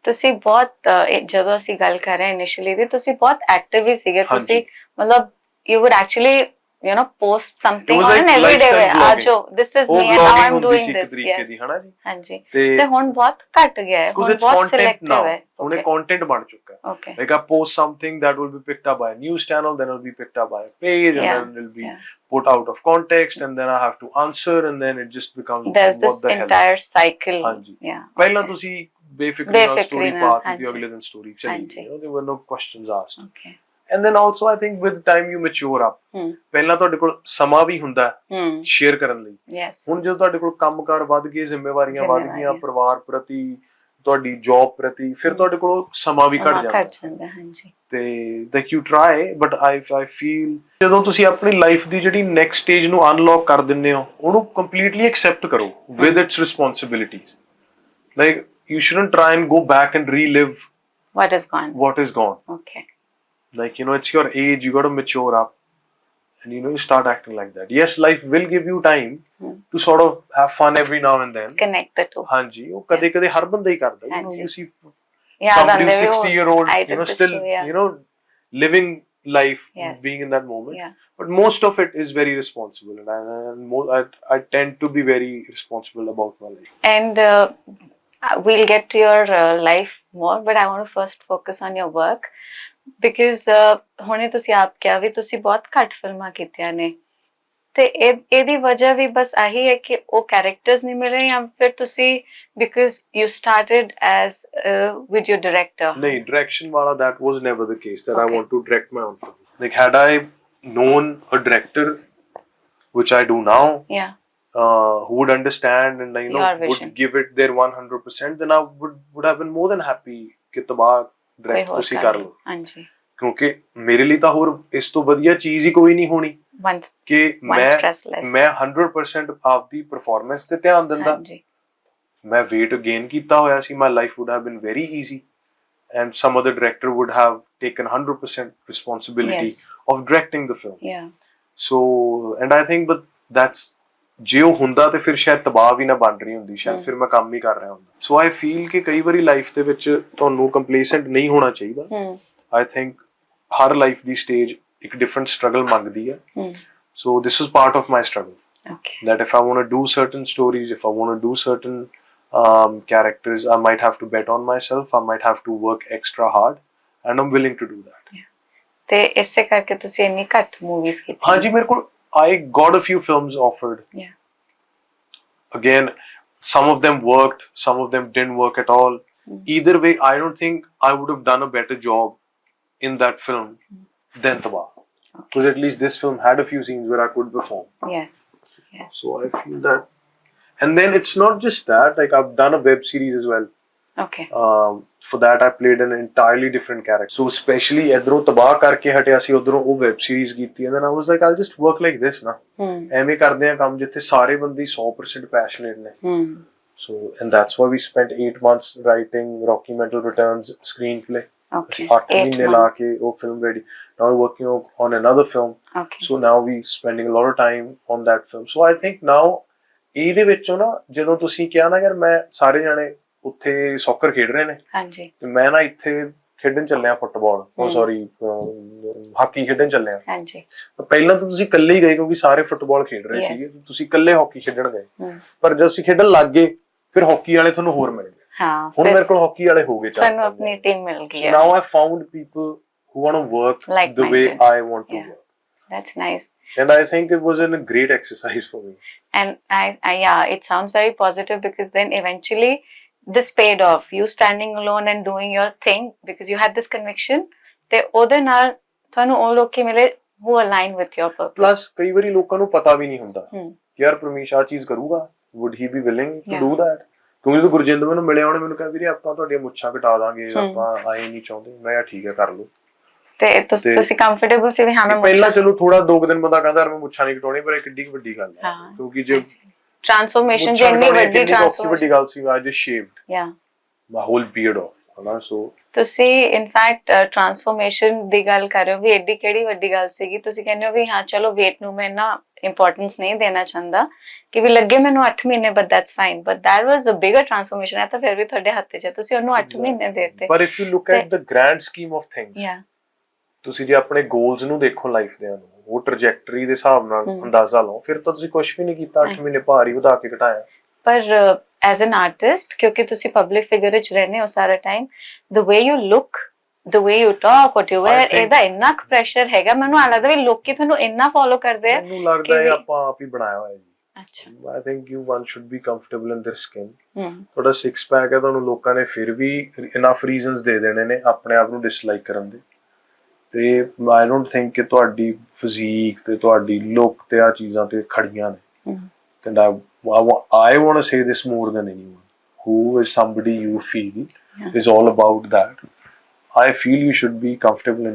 ਤੁਸੀਂ ਬਹੁਤ ਜਦੋਂ ਅਸੀਂ ਗੱਲ ਕਰ ਰਹੇ initially ਦੀ ਤੁਸੀਂ ਬਹੁਤ active ਹੀ ਸੀਗੇ ਤੁਸੀਂ ਮਤਲਬ you would actually you know, post something was on like an everyday way. lifestyle vlogging. Aajo, this is ਉਹ me and now vlogging I'm ਹੁੰਦੀ doing ਸੀ ਇੱਕ this. ਤਰੀਕੇ ਦੀ, ਹਨਾ ਜੀ? ਹਾਂਜੀ। ਤੇ ਤੇ ਹੁਣ ਬਹੁਤ ਘਟ ਗਿਆ ਹੈ, ਹੁਣ ਬਹੁਤ selective ਹੈ। ਹੁਣ ਇਹ content ਬਣ ਚੁੱਕਾ ਹੈ। Okay. Like I post something that will be picked up by a news channel, then it will be picked up by a page, and then it will be put out of context, and then I have to answer, and then it just becomes there's this entire cycle. ਹਾਂਜੀ। Yeah. ਪਹਿਲਾਂ ਤੁਸੀਂ ਬੇਫਿਕਰੀ ਨਾਲ story ਪਾਤੀ ਤੇ ਅਗਲੇ ਦਿਨ story ਚਲੀ ਗਈ, you know, there were no questions asked. Okay. And then also I think with time you mature up. ਪਹਿਲਾਂ ਤੁਹਾਡੇ ਕੋਲ ਸਮਾਂ ਵੀ ਹੁੰਦਾ ਸ਼ੇਅਰ ਕਰਨ ਲਈ। ਹੁਣ ਜਦੋਂ ਤੁਹਾਡੇ ਕੋਲ ਕੰਮਕਾਰ ਵੱਧ ਗਏ, ਜ਼ਿੰਮੇਵਾਰੀਆਂ ਵੱਧ ਗਈਆਂ, ਪਰਿਵਾਰ ਪ੍ਰਤੀ, ਤੁਹਾਡੀ ਜੌਬ ਪ੍ਰਤੀ, ਫਿਰ ਤੁਹਾਡੇ ਕੋਲ ਸਮਾਂ ਵੀ ਘਟ ਜਾਂਦਾ। ਹਾਂਜੀ। ਤੇ like you try, but I feel ਜਦੋਂ ਤੁਸੀਂ ਆਪਣੀ ਲਾਈਫ ਦੀ ਜਿਹੜੀ ਨੈਕਸਟ ਸਟੇਜ ਨੂੰ ਅਨਲੌਕ ਕਰ ਦਿੰਦੇ ਹੋ, ਉਹਨੂੰ ਕੰਪਲੀਟਲੀ ਐਕਸੈਪਟ ਕਰੋ with its responsibilities. Like you shouldn't try and go back and relive what is gone. Okay. Like, you know, it's your age, you got to mature up, and you know, you start acting like that. Yes, life will give you time to sort of have fun every now and then. Connect the two. ਹਾਂਜੀ, ਉਹ ਕਦੇ-ਕਦੇ ਹਰ ਬੰਦਾ ਹੀ ਕਰਦਾ। You know, you see somebody 60-year-old, you know, still, you know, living life, being in that moment. But most of it is very responsible, and I tend to be very responsible about my life. And we'll get to your life more, but I want to first focus on your work. Because ਹੁਣੇ ਤੁਸੀਂ ਆਪ ਕਿਹਾ ਵੀ ਤੁਸੀਂ ਬਹੁਤ ਘੱਟ ਫਿਲਮਾਂ ਕੀਤੀਆਂ ਨੇ, ਤੇ ਇਹਦੀ ਵਜ੍ਹਾ ਵੀ ਬਸ ਆਹੀ ਹੈ ਕਿ ਉਹ ਕੈਰੈਕਟਰਸ ਨਹੀਂ ਮਿਲੇ, ਜਾਂ ਫਿਰ ਤੁਸੀਂ because you started as with your director? ਨਹੀਂ, ਡਾਇਰੈਕਸ਼ਨ ਵਾਲਾ that was never the case that I want to direct my own film. Like had I known a director, which I do now, who would understand and, you know, would give it their 100%, then I would have been more than happy ਕਿ ਤਬਾਹ direct ਤੁਸੀਂ ਕਰ ਲਓ। ਹਾਂਜੀ। ਕਿਉਂਕਿ ਮੇਰੇ ਲਈ ਤਾਂ ਹੋਰ ਇਸ ਤੋਂ ਵਧੀਆ ਚੀਜ਼ ਹੀ ਕੋਈ ਨਹੀਂ ਹੋਣੀ ਕਿ ਮੈਂ 100% ਆਪਦੀ ਪਰਫਾਰਮੈਂਸ ਤੇ ਧਿਆਨ ਦਿੰਦਾ। ਮੈਂ weight gain ਕੀਤਾ ਹੋਇਆ ਸੀ, my life would have been very easy, and some other director would have taken 100% responsibility of directing the film. So, and I think, but that's, ਜੇ ਉਹ ਹੁੰਦਾ ਤੇ ਫਿਰ ਸ਼ਾਇਦ ਤਬਾਹ ਵੀ ਨਾ ਬਣ ਰਹੀ ਹੁੰਦੀ, ਸ਼ਾਇਦ ਫਿਰ ਮੈਂ ਕੰਮ ਹੀ ਕਰ ਰਿਹਾ ਹੁੰਦਾ। ਸੋ ਆਈ ਫੀਲ ਕਿ ਕਈ ਵਾਰੀ ਲਾਈਫ ਦੇ ਵਿੱਚ ਤੁਹਾਨੂੰ ਕੰਪਲੇਸੈਂਟ ਨਹੀਂ ਹੋਣਾ ਚਾਹੀਦਾ। ਆਈ ਥਿੰਕ ਹਰ ਲਾਈਫ ਦੀ ਸਟੇਜ ਇੱਕ ਡਿਫਰੈਂਟ ਸਟਰਗਲ ਮੰਗਦੀ ਹੈ। So this was part of my struggle, that if I want to do certain stories, if I want to do certain characters, I might have to bet on myself, I might have to work extra hard, and I'm willing to do that. ਤੇ ਇਸੇ ਕਰਕੇ ਤੁਸੀਂ ਇੰਨੀ ਘੱਟ movies ਕੀਤੀਆਂ? ਹਾਂਜੀ, ਮੇਰੇ ਕੋਲ I got a few films offered. Again, some of them worked, some of them didn't work at all. Either way, I don't think I would have done a better job in that film than Tabaa. Because at least this film had a few scenes where I could perform. So I feel that. And then it's not just that, like I've done a web series as well. For that I played an entirely different character. So especially ਇਧਰੋਂ ਤਬਾਹ ਕਰਕੇ ਹਟਿਆ ਸੀ, ਉਧਰੋਂ ਉਹ web series ਕੀਤੀ, and then I was like, I'll just work like this ਨਾ। ਐਵੇਂ ਕਰਦੇ ਆ ਕੰਮ ਜਿੱਥੇ ਸਾਰੇ ਬੰਦੇ 100% passionate ਨੇ। So, and that's why we spent 8 months writing Rocky Mental Returns screenplay. 8 ਮਹੀਨੇ ਲਾ ਕੇ ਉਹ film ready. Now we're working on another film. So now we spending a lot of time on that film. So I think now ਇਹਦੇ ਵਿੱਚੋਂ ਨਾ, ਜਦੋਂ ਤੁਸੀਂ ਕਿਹਾ ਨਾ ਯਾਰ ਮੈਂ ਸਾਰੇ ਜਾਣੇ ਉੱਥੇ ਸੌਕਰ ਖੇਡ ਰਹੇ ਨੇ, ਤੇ ਮੈਂ ਨਾ ਇੱਥੇ ਖੇਡਣ ਚੱਲਿਆ ਫੁੱਟਬਾਲ, ਹਾਕੀ ਖੇਡਣ ਚੱਲਿਆ। ਪਹਿਲਾਂ ਤਾਂ ਤੁਸੀਂ ਇਕੱਲੇ ਹੀ ਗਏ ਕਿਉਂਕਿ ਸਾਰੇ ਫੁੱਟਬਾਲ ਖੇਡ ਰਹੇ ਸੀਗੇ, ਤੁਸੀਂ ਇਕੱਲੇ ਹਾਕੀ ਖੇਡਣ ਗਏ। ਪਰ ਜਦੋਂ ਤੁਸੀਂ ਖੇਡਣ ਲੱਗ ਗਏ ਫਿਰ ਹਾਕੀ ਵਾਲੇ ਤੁਹਾਨੂੰ ਹੋਰ ਮਿਲ ਗਏ। ਹੁਣ ਮੇਰੇ ਕੋਲ ਹਾਕੀ ਵਾਲੇ ਹੋ ਗਏ, ਸਾਨੂੰ ਆਪਣੀ ਟੀਮ ਮਿਲ ਗਈ ਹੈ। Now I found people who want to work the way I want to work. That's nice. And I think it was a great exercise for me. And I it sounds very positive, because then eventually this paid off, you standing alone and doing your thing because you had this conviction ਤੇ ਉਹਦੇ ਨਾਲ ਤੁਹਾਨੂੰ ਉਹ ਲੋਕੀ ਮਿਲੇ who align with your purpose. Plus ਕਈ ਵਾਰੀ ਲੋਕਾਂ ਨੂੰ ਪਤਾ ਵੀ ਨਹੀਂ ਹੁੰਦਾ ਕਿ ਯਾਰ ਪਰਮੇਸ਼ ਆ ਚੀਜ਼ ਕਰੂਗਾ, would he be willing to do that? ਕਿਉਂਕਿ ਜਦੋਂ ਗੁਰਜਿੰਦਰ ਮੈਨੂੰ ਮਿਲਿਆ, ਉਹਨੇ ਮੈਨੂੰ ਕਿਹਾ ਵੀਰੇ ਆਪਾਂ ਤੁਹਾਡੀਆਂ ਮੁੱਛਾਂ ਕਟਾ ਦਾਂਗੇ, ਆਪਾਂ ਆਏ ਨਹੀਂ ਚਾਹੁੰਦੇ। ਮੈਂ ਕਿਹਾ ਠੀਕ ਹੈ ਕਰ ਲਓ। ਤੇ ਤੁਸੀਂ ਕੰਫਰਟੇਬਲ ਸੀ ਵੀ ਹਾਂ ਮੈਂ ਪਹਿਲਾਂ ਚਲੋ ਥੋੜਾ 2 ਦਿਨ ਬੰਦਾ ਕਹਿੰਦਾ ਯਾਰ ਮੈਂ ਮੁੱਛਾਂ ਨਹੀਂ ਕਟਾਉਣੀ, ਪਰ ਇਹ ਕਿੱਡੀ ਵੱਡੀ ਗੱਲ ਹੈ, ਕਿਉਂਕਿ ਜੇ ਟ੍ਰਾਂਸਫਾਰਮੇਸ਼ਨ ਜੇ ਇੰਨੀ ਵੱਡੀ ਟ੍ਰਾਂਸਫਾਰਮੇਸ਼ਨ ਵੱਡੀ ਗੱਲ ਸੀ, I just shaved my whole beard off, ਹਨਾ। ਸੋ ਤੁਸੀਂ ਇਨਫੈਕਟ ਟ੍ਰਾਂਸਫਾਰਮੇਸ਼ਨ ਦੀ ਗੱਲ ਕਰ ਰਹੇ ਹੋ ਵੀ ਐਡੀ ਕਿਹੜੀ ਵੱਡੀ ਗੱਲ ਸੀਗੀ, ਤੁਸੀਂ ਕਹਿੰਦੇ ਹੋ ਵੀ ਹਾਂ ਚਲੋ weight ਨੂੰ ਮੈਂ ਨਾ ਇੰਪੋਰਟੈਂਸ ਨਹੀਂ ਦੇਣਾ ਚਾਹੁੰਦਾ ਕਿ ਵੀ ਲੱਗੇ ਮੈਨੂੰ 8 ਮਹੀਨੇ, but that's fine, but that was a bigger transformation। ਹੈ ਤਾਂ ਫਿਰ ਵੀ ਤੁਹਾਡੇ ਹੱਥ 'ਚ, ਤੁਸੀਂ ਉਹਨੂੰ 8 ਮਹੀਨੇ ਦੇ ਦਿੱਤੇ। ਪਰ if you look at the grand scheme of things, ਤੁਸੀਂ ਜੇ ਆਪਣੇ ਗੋਲਸ ਨੂੰ ਦੇਖੋ ਲਾਈਫ ਦੇ ਨੂੰ, ਉਹ ਟ੍ਰੈਜੈਕਟਰੀ ਦੇ ਹਿਸਾਬ ਨਾਲ ਅੰਦਾਜ਼ਾ ਲਾਓ, ਫਿਰ ਤਾਂ ਤੁਸੀਂ ਕੁਝ ਵੀ ਨਹੀਂ ਕੀਤਾ, 8 ਮਹੀਨੇ ਭਾਰ ਹੀ ਵਧਾ ਕੇ ਘਟਾਇਆ। ਪਰ ਐਜ਼ ਐਨ ਆਰਟਿਸਟ, ਕਿਉਂਕਿ ਤੁਸੀਂ ਪਬਲਿਕ ਫਿਗਰ ਵਿੱਚ ਰਹਿੰਦੇ ਹੋ ਸਾਰਾ time, the way you look, the way you talk, what you wear, ਇਹਦਾ ਇੰਨਾ ਕੁ ਪ੍ਰੈਸ਼ਰ ਹੈਗਾ, ਮੈਨੂੰ ਆ ਲੱਗਦਾ ਵੀ ਲੋਕੀ ਤੁਹਾਨੂੰ ਇੰਨਾ ਫੋਲੋ ਕਰਦੇ ਆ। ਮੈਨੂੰ ਲੱਗਦਾ ਹੈ ਆਪਾਂ ਆਪ ਹੀ ਬਣਾਇਆ ਹੋਇਆ ਜੀ। ਅੱਛਾ, I think one should be comfortable in their skin. ਤੁਹਾਡਾ 6 ਪੈਕ ਹੈ, ਤੁਹਾਨੂੰ ਲੋਕਾਂ ਨੇ ਫਿਰ ਵੀ enough reasons ਦੇ ਦੇਣੇ ਨੇ ਆਪਣੇ ਆਪ ਨੂੰ ਡਿਸਲਾਈਕ ਕਰਨ ਦੇ, ਤੇ I don't think ਕਿ ਤੁਹਾਡੀ ਫਿਜ਼ੀਕ ਤੇ ਤੁਹਾਡੀ ਲੁੱਕ ਤੇ ਆ ਚੀਜ਼ਾਂ ਤੇ ਖੜੀਆਂ ਨੇ। And I want to say this more than anyone. Who is somebody you feel is all about that. I feel you should be comfortable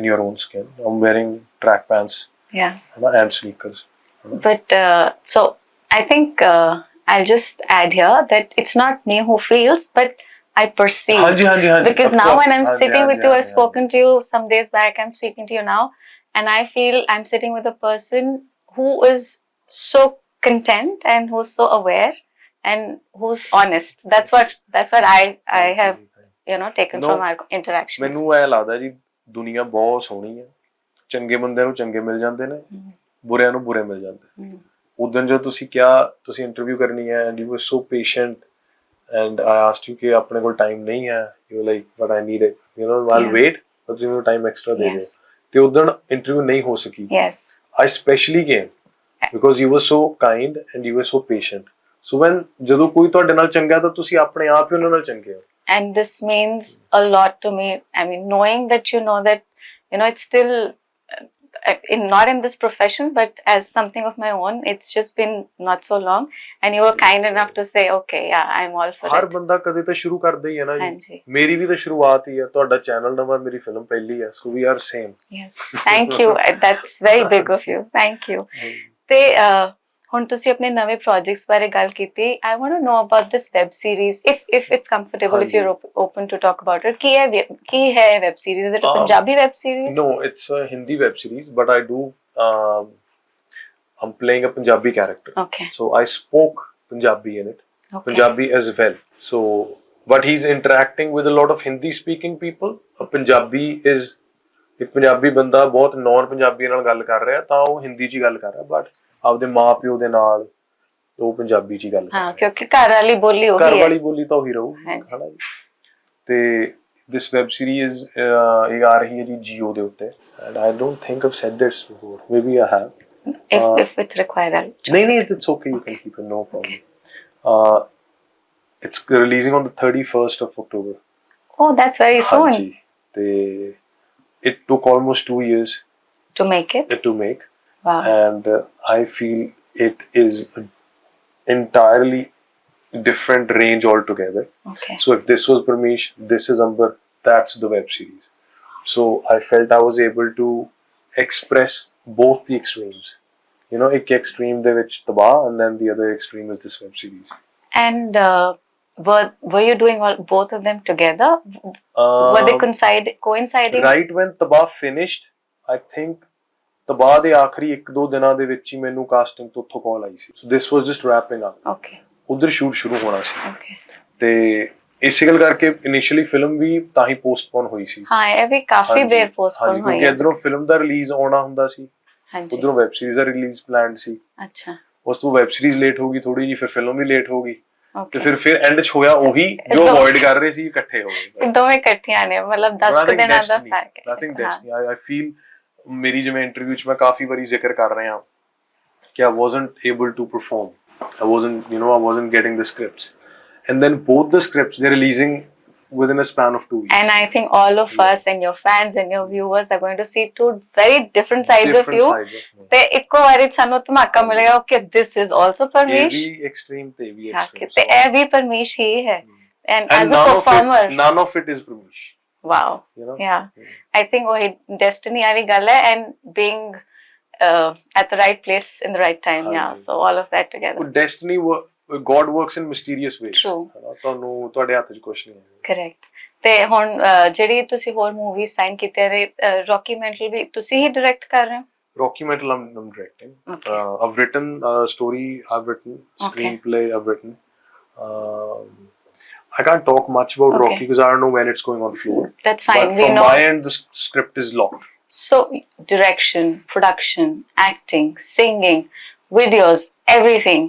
in your own skin. I'm wearing track pants, and sneakers. But so I think I'll just add here that it's not me who feels, but I perceive. Because now when I'm sitting with you, I've spoken to you some days back, I'm speaking to you now, and I feel I'm sitting with a person who is so content and who's so aware and who's honest. That's what I have, you know, taken from our interactions. ਮੈਨੂੰ ਇਹ ਲੱਗਦਾ ਜੀ ਦੁਨੀਆ ਬਹੁਤ ਸੋਹਣੀ ਹੈ, ਚੰਗੇ ਬੰਦਿਆਂ ਨੂੰ ਚੰਗੇ ਮਿਲ ਜਾਂਦੇ ਨੇ, ਬੁਰਿਆਂ ਨੂੰ ਬੁਰੇ ਮਿਲ ਜਾਂਦੇ। ਉਦੋਂ ਜੋ ਤੁਸੀਂ ਕਿਹਾ ਤੁਸੀਂ ਇੰਟਰਵਿਊ ਕਰਨੀ ਹੈ and you were so patient and I asked you ਕਿ ਆਪਣੇ ਕੋਲ ਟਾਈਮ ਨਹੀਂ ਹੈ, you were like but I need it, you know, I'll wait, but ਤੁਸੀਂ ਮੈਨੂੰ ਟਾਈਮ ਐਕਸਟਰਾ ਦੇ ਦਿਓ, ਤੇ ਉਦੋਂ ਇੰਟਰਵਿਊ ਨਹੀਂ ਹੋ ਸਕੀ। I specially came because you were so kind and you were so patient. So when ਜਦੋਂ ਕੋਈ ਤੁਹਾਡੇ ਨਾਲ ਚੰਗਾ ਤਾਂ ਤੁਸੀਂ ਆਪਣੇ ਆਪ ਹੀ ਉਹਨਾਂ ਨਾਲ ਚੰਗੇ ਹੋ। And this means a lot to me. I mean, knowing that you know that, you know, it's still not in this profession, but as something of my own, it's just been not so long, and you were kind enough to say, okay, yeah, I'm all for it. ਹਰ ਬੰਦਾ ਕਦੇ ਤਾਂ ਸ਼ੁਰੂ ਕਰਦਾ ਹੀ ਹੈ ਨਾ ਜੀ, ਮੇਰੀ ਵੀ ਤਾਂ ਸ਼ੁਰੂਆਤ ਹੀ ਹੈ, ਤੁਹਾਡਾ ਚੈਨਲ ਨਵਾਂ, ਮੇਰੀ ਫਿਲਮ ਪਹਿਲੀ ਹੈ, so we are same. Yes, thank you. That's very big of you. Thank you. ਤੇ ਹੁਣ ਤੁਸੀਂ ਆਪਣੇ ਨਵੇਂ ਪ੍ਰੋਜੈਕਟਸ ਬਾਰੇ ਗੱਲ ਕੀਤੀ। I want to know about this web series, if it's comfortable, if you're open to talk about it. ਕੀ ਹੈ web series? Is it a Punjabi web series? No, it's a Hindi web series, but I'm playing a Punjabi character. Okay. So I spoke Punjabi in it, Punjabi as well. So, but he's interacting with a lot of Hindi speaking people. A Punjabi is ਇੱਕ ਪੰਜਾਬੀ ਬੰਦਾ ਬਹੁਤ non Punjabi ਨਾਲ ਗੱਲ ਕਰ ਰਿਹਾ ਤਾਂ ਉਹ ਹਿੰਦੀ 'ਚ ਹੀ ਗੱਲ ਕਰ ਰਿਹਾ, ਬਟ ਆਪਦੇ ਮਾਂ ਪਿਓ ਦੇ ਨਾਲ ਉਹ ਪੰਜਾਬੀ 'ਚ ਹੀ ਗੱਲ ਕਰ ਰਿਹਾ, ਕਿਉਂਕਿ ਘਰ ਵਾਲੀ ਬੋਲੀ ਉਹੀ ਹੈ, ਘਰ ਵਾਲੀ ਬੋਲੀ ਤਾਂ ਉਹੀ ਰਹੂ, ਹਨਾ ਜੀ। ਤੇ this web series ਇਹ ਆ ਰਹੀ ਹੈ ਜੀ ਜੀਓ ਦੇ ਉੱਤੇ, and I don't think I've said this before, maybe I have. If it's required, ਨਹੀਂ, it's okay, you can keep it, no problem. It's releasing on the 31st of October. Oh, that's very soon. ਹਾਂਜੀ, ਤੇ it took almost 2 years to make it. Wow. And I feel it is an entirely different range altogether. Okay. So if this was Parmish, this is Amber, that's the web series. So I felt I was able to express both the extremes. You know, ek extreme de vich tabah, and then the other extreme is this web series. And were you doing both of them together? Were they coinciding? Right when Tabah finished, I think Tabah ਦੇ ਆਖਰੀ 1-2 ਦਿਨਾਂ ਦੇ ਵਿੱਚ ਹੀ ਮੈਨੂੰ casting ਤੋਂ ਉੱਥੋਂ ਕਾਲ ਆਈ ਸੀ। So this was just wrapping up. Okay. ਉਧਰ shoot ਸ਼ੁਰੂ ਹੋਣਾ ਸੀ। Okay. ਤੇ ਇਸੇ ਗੱਲ ਕਰਕੇ ਇਨੀਸ਼ੀਅਲੀ ਫਿਲਮ ਵੀ ਤਾਂ ਹੀ ਪੋਸਟਪੋਨ ਹੋਈ ਸੀ। ਹਾਂ, ਇਹ ਵੀ ਕਾਫੀ ਦੇਰ ਪੋਸਟਪੋਨ ਹੋਈ ਹੈ ਕਿਉਂਕਿ ਇਧਰੋਂ ਫਿਲਮ ਦਾ ਰਿਲੀਜ਼ ਆਉਣਾ ਹੁੰਦਾ ਸੀ, ਹਾਂਜੀ, ਉਧਰੋਂ ਵੈਬ ਸੀਰੀਜ਼ ਦਾ ਰਿਲੀਜ਼ ਪਲਾਨਡ ਸੀ। ਅੱਛਾ, ਉਸ ਤੋਂ ਵੈਬ ਸੀਰੀਜ਼ ਲੇਟ ਹੋ ਗਈ ਥੋੜੀ ਜੀ, ਫਿਰ ਫਿਲਮ ਵੀ ਲੇਟ ਹੋ ਗਈ, ਤੇ ਫਿਰ ਐਂਡ 'ਚ ਹੋਇਆ ਉਹੀ ਜੋ ਅਵੋਇਡ ਕਰ ਰਹੇ ਸੀ, ਇਕੱਠੇ ਹੋ ਗਏ, ਦੋਵੇਂ ਇਕੱਠੀਆਂ ਨੇ, ਮਤਲਬ 10 ਦਿਨਾਂ ਦਾ ਫਰਕ ਹੈ। Nothing destiny. I feel ਮੇਰੀ ਜਿਵੇਂ ਇੰਟਰਵਿਊ 'ਚ ਮੈਂ ਕਾਫੀ ਵਾਰੀ ਜ਼ਿਕਰ ਕਰ ਰਿਹਾ ਕਿ I wasn't able to perform. I wasn't getting the scripts. And then both the scripts, they're releasing within a span of 2 weeks. And I think all of us and your fans and your viewers are going to see two very different sides of you. ਤੇ ਇੱਕੋ ਵਾਰੀ ਸਾਨੂੰ ਧਮਾਕਾ ਮਿਲੇਗਾ ਕਿ this is also Parmish. ਇਹ ਵੀ extreme ਤੇ ਇਹ ਵੀ extreme. ਤੇ ਇਹ ਵੀ Parmish ਹੀ ਹੈ. And as a performer, none of it is Parmish. Wow. You know? Yeah. I think वही destiny वाली गल है, and being at the right place in the right time. Yeah. So all of that together. Destiny, God works in mysterious ways. True. ਤੁਹਾਨੂੰ ਤੁਹਾਡੇ ਹੱਥ 'ਚ ਕੁਝ ਨਹੀਂ ਹੈ। Correct. ਤੇ ਹੁਣ ਜਿਹੜੀ ਤੁਸੀਂ ਹੋਰ ਮੂਵੀ ਸਾਈਨ ਕੀਤੇ ਨੇ, ਡਾਕੂਮੈਂਟਰੀ ਵੀ ਤੁਸੀਂ ਹੀ ਡਾਇਰੈਕਟ ਕਰ ਰਹੇ ਹੋ? Documental I'm directing. Okay. I've written a story, I've written screenplay, I've written. I can't talk much about Rocky because I don't know when it's going on floor. That's fine. But from my end, the script is locked. So direction, production, acting, singing, videos, everything.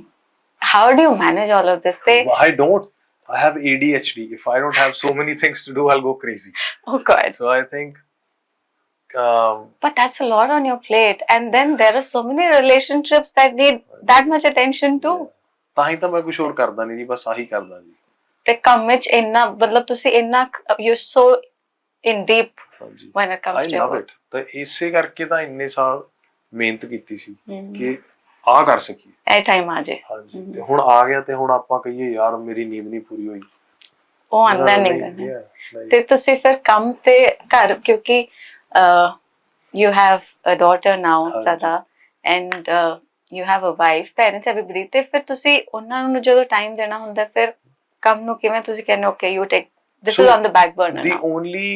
How do you manage all of this? I have ADHD. If I don't have so many things to do, I'll go crazy. Oh God. So I think but that's a lot on your plate, and then there are so many relationships that need that much attention too. ਤਾਂ ਹੀ ਤਾਂ ਮੈਂ ਕੁਝ ਹੋਰ ਕਰਦਾ ਨਹੀਂ ਜੀ, ਬਸ ਆਹੀ ਕਰਦਾ ਜੀ। ਤੇ ਕੰਮ ਵਿੱਚ ਇੰਨਾ ਮਤਲਬ ਤੁਸੀਂ ਇੰਨਾ you so in deep when it comes to it ਤਾਂ ਇਸੇ ਕਰਕੇ ਤਾਂ ਇੰਨੇ ਸਾਲ ਮਿਹਨਤ ਕੀਤੀ ਸੀ ਕਿ ਆ ਕਰ ਸਕੀਏ, ਇਹ ਟਾਈਮ ਆ ਜੇ। ਹਾਂਜੀ, ਤੇ ਹੁਣ ਆ ਗਿਆ ਤੇ ਹੁਣ ਆਪਾਂ ਕਹੀਏ ਯਾਰ ਮੇਰੀ ਨੀਂਦ ਨਹੀਂ ਪੂਰੀ ਹੋਈ, ਉਹ ਆਂਦਾ ਨਹੀਂ। ਤੇ ਤੁਸੀਂ ਫਿਰ ਕੰਮ ਤੇ ਘਰ, ਕਿਉਂਕਿ you have a daughter now, Sada, and you have a wife, parents, everybody, ਤੇ ਫਿਰ ਤੁਸੀਂ ਉਹਨਾਂ ਨੂੰ ਜਦੋਂ ਟਾਈਮ ਦੇਣਾ ਹੁੰਦਾ ਫਿਰ ਕੰਮ ਨੂੰ ਕਿਵੇਂ ਤੁਸੀਂ ਕਹਿੰਦੇ okay you take this is on the back burner now? The only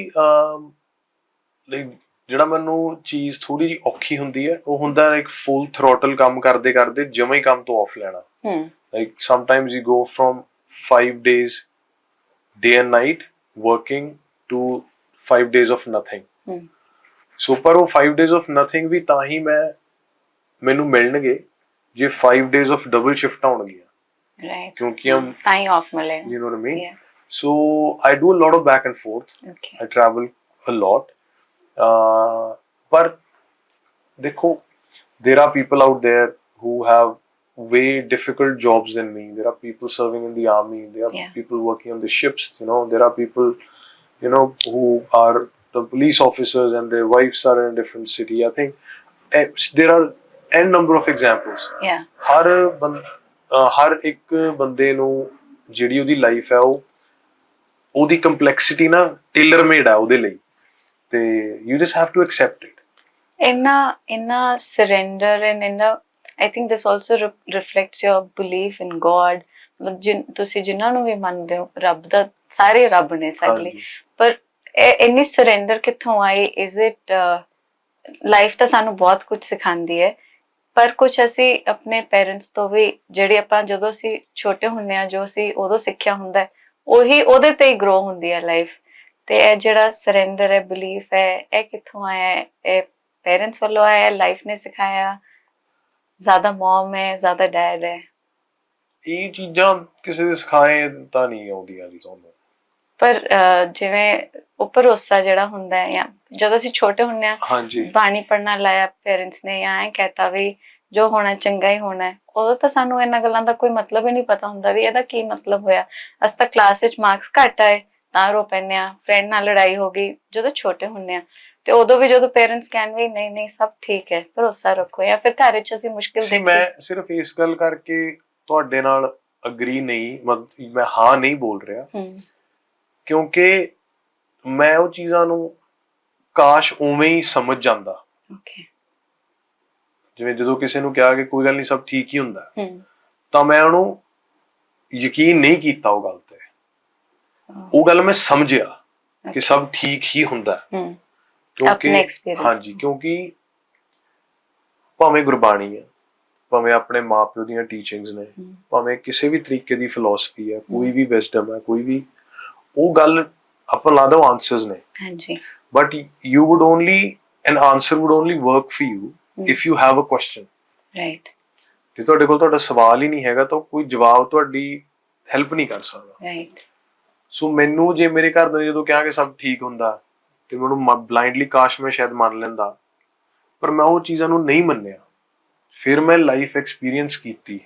like ਜਿਹੜਾ ਮੈਨੂੰ ਚੀਜ਼ ਥੋੜੀ ਜਿਹੀ ਔਖੀ ਹੁੰਦੀ ਹੈ ਉਹ ਹੁੰਦਾ ਲਾਈਕ ਫੁੱਲ ਥ੍ਰੋਟਲ ਕੰਮ ਕਰਦੇ ਕਰਦੇ ਜਮਾ ਹੀ ਕੰਮ ਤੋਂ ਆਫ ਲੈਣਾ। Like sometimes you go from 5 days day and night working to 5 days of nothing। ਸੋ ਪਰ ਉਹ 5 days of nothing ਵੀ ਤਾਂ ਹੀ ਮੈਨੂੰ ਮਿਲਣਗੇ ਜੇ 5 days of double shift ਆਉਣਗੀਆਂ, ਕਿਉਂਕਿ ਤਾਂ ਹੀ ਆਫ ਮਿਲੇਗਾ, you know what I mean? So I do a lot of back and forth. I travel a lot. But dekho, there are people out there who have way difficult jobs than me. There are people serving in the army. There are people working on the ships. You know, there are people, you know, who are the police officers and their wives are in a different city. I think there are n number of examples. ਹਰ ਇੱਕ ਬੰਦੇ ਨੂੰ ਜਿਹੜੀ ਉਹਦੀ life ਹੈ ਉਹਦੀ complexity ਨਾ tailor made ਹੈ ਉਹਦੇ ਲਈ, ਤੇ you just have to accept it. ਇੰਨਾ ਸਰੈਂਡਰ ਐਂਡ ਇੰਨਾ I think this also reflects your belief in God. ਮਤਲਬ ਤੁਸੀਂ ਜਿਨ੍ਹਾਂ ਨੂੰ ਵੀ ਮੰਨਦੇ ਹੋ, ਰੱਬ ਦਾ, ਸਾਰੇ ਰੱਬ ਨੇ ਸਾਡੇ ਲਈ, ਪਰ ਇੰਨੀ ਸਰੈਂਡਰ ਕਿੱਥੋਂ ਆਈ? ਇਜ਼ ਇਟ ਲਾਈਫ ਤਾਂ ਸਾਨੂੰ ਬਹੁਤ ਕੁਝ ਸਿਖਾਉਂਦੀ ਹੈ, ਪਰ ਕੁਝ ਅਸੀਂ ਆਪਣੇ ਪੇਰੈਂਟਸ ਤੋਂ ਵੀ, ਜਿਹੜੇ ਆਪਾਂ ਜਦੋਂ ਅਸੀਂ ਛੋਟੇ ਹੁੰਦੇ ਹਾਂ ਜੋ ਅਸੀਂ ਉਦੋਂ ਸਿੱਖਿਆ ਹੁੰਦਾ ਉਹੀ ਉਹਦੇ ਤੇ ਹੀ ਗਰੋ ਹੁੰਦੀ ਹੈ ਲਾਈਫ। ਤੇ ਇਹ ਜਿਹੜਾ ਸਰੈਂਡਰ ਹੈ, ਬਿਲੀਫ ਹੈ, ਇਹ ਕਿੱਥੋਂ ਆਇਆ ਹੈ? ਇਹ ਪੇਰੈਂਟਸ ਵੱਲੋਂ ਆਇਆ, ਲਾਈਫ ਨੇ ਸਿਖਾਇਆ, ਜ਼ਿਆਦਾ ਮਮ ਹੈ, ਜ਼ਿਆਦਾ ਡੈਡ ਹੈ? ਇਹ ਚੀਜ਼ਾਂ ਕਿਸੇ ਦੇ ਸਿਖਾਏ ਤਾਂ ਨਹੀਂ ਆਉਂਦੀਆਂ ਜੀ ਤੁਹਾਨੂੰ, ਪਰ ਜਿਵੇਂ ਉਹ ਭਰੋਸਾ ਜਿਹੜਾ ਹੁੰਦਾ ਹੈ, ਜਾਂ ਜਦੋਂ ਅਸੀਂ ਛੋਟੇ ਹੁੰਦੇ ਹਾਂ ਬਾਣੀ ਪੜ੍ਹਨਾ ਲਾਇਆ ਪੇਰੈਂਟਸ ਨੇ, ਜਾਂ ਇਹ ਕਹਿਤਾ ਵੀ ਜੋ ਹੋਣਾ ਚੰਗਾ ਹੀ ਹੋਣਾ, ਉਦੋਂ ਤਾਂ ਸਾਨੂੰ ਇਹਨਾਂ ਗੱਲਾਂ ਦਾ ਕੋਈ ਮਤਲਬ ਹੀ ਨਹੀਂ ਪਤਾ ਹੁੰਦਾ ਵੀ ਇਹਦਾ ਕੀ ਮਤਲਬ ਹੋਇਆ। ਅਸੀਂ ਤਾਂ ਕਲਾਸ ਵਿੱਚ ਮਾਰਕਸ ਘੱਟ ਆਏ ਤਾਂ ਰੋ ਪੈਂਦੇ ਹਾਂ, ਫਰੈਂਡ ਨਾਲ ਲੜਾਈ ਹੋ ਗਈ ਜਦੋਂ ਛੋਟੇ ਹੁੰਦੇ ਹਾਂ, ਤੇ ਉਦੋਂ ਵੀ ਜਦੋਂ ਪੇਰੈਂਟਸ ਕਹਿਣ ਵੀ ਨਹੀਂ ਨਹੀਂ ਸਭ ਠੀਕ ਹੈ, ਭਰੋਸਾ ਰੱਖੋ, ਜਾਂ ਫਿਰ ਘਰ ਵਿੱਚ ਅਸੀਂ ਮੁਸ਼ਕਿਲ ਦੇਖੀ। ਮੈਂ ਸਿਰਫ ਇਸ ਗੱਲ ਕਰਕੇ ਤੁਹਾਡੇ ਨਾਲ ਅਗਰੀ ਨਹੀਂ, ਮਤਲਬ ਮੈਂ ਹਾਂ ਨਹੀਂ ਬੋਲ ਰਿਹਾ, ਕਿਉਂਕਿ ਮੈਂ ਉਹ ਚੀਜ਼ਾਂ ਨੂੰ ਕਾਸ਼ ਉਵੇਂ ਹੀ ਸਮਝ ਜਾਂਦਾ। ਜਿਵੇਂ ਜਦੋਂ ਕਿਸੇ ਨੂੰ ਕਿਹਾ ਕਿ ਕੋਈ ਗੱਲ ਨਹੀਂ ਸਭ ਠੀਕ ਹੀ ਹੁੰਦਾ, ਤਾਂ ਮੈਂ ਉਹਨੂੰ ਯਕੀਨ ਨਹੀਂ ਕੀਤਾ ਉਹ ਗੱਲ ਤੇ, ਉਹ ਗੱਲ ਮੈਂ ਸਮਝਿਆ ਕਿ ਸਭ ਠੀਕ ਹੀ ਹੁੰਦਾ, ਕਿਉਂਕਿ ਹਾਂਜੀ, ਕਿਉਂਕਿ ਭਾਵੇਂ ਗੁਰਬਾਣੀ ਹੈ, ਭਾਵੇਂ ਆਪਣੇ ਮਾਂ-ਪਿਓ ਦੀਆਂ ਟੀਚਿੰਗਸ ਨੇ, ਭਾਵੇਂ ਕਿਸੇ ਵੀ ਤਰੀਕੇ ਦੀ ਫਿਲਾਸਫੀ ਹੈ, ਕੋਈ ਵੀ ਵਿਜ਼ਡਮ ਹੈ, ਕੋਈ ਵੀ, ਉਹ ਗੱਲ ਆਪਾਂ ਲਾ ਦੋ ਆਨਸਰਸ ਨੇ, but you would only N answer would only work for you if you have a question, right? ਜੇ ਤੁਹਾਡੇ ਕੋਲ ਤੁਹਾਡਾ ਸਵਾਲ ਹੀ ਨਹੀਂ ਹੈਗਾ ਤਾਂ ਕੋਈ ਜਵਾਬ ਤੁਹਾਡੀ ਹੈਲਪ ਨਹੀਂ ਕਰ ਸਕਦਾ, ਰਾਈਟ? ਸੋ ਮੈਨੂੰ ਜੇ ਮੇਰੇ ਘਰ ਦੇ ਜਦੋਂ ਕਿਹਾ ਕਿ ਸਭ ਠੀਕ ਹੁੰਦਾ ਤੇ ਮੈਨੂੰ ਬਲਾਈਂਡਲੀ ਕਾਸ਼ ਮੈਂ ਸ਼ਾਇਦ ਮੰਨ ਲੈਂਦਾ, ਪਰ ਮੈਂ ਉਹ ਚੀਜ਼ਾਂ ਨੂੰ ਨਹੀਂ ਮੰਨਿਆ। ਫਿਰ ਮੈਂ ਲਾਈਫ ਐਕਸਪੀਰੀਅੰਸ ਕੀਤੀ,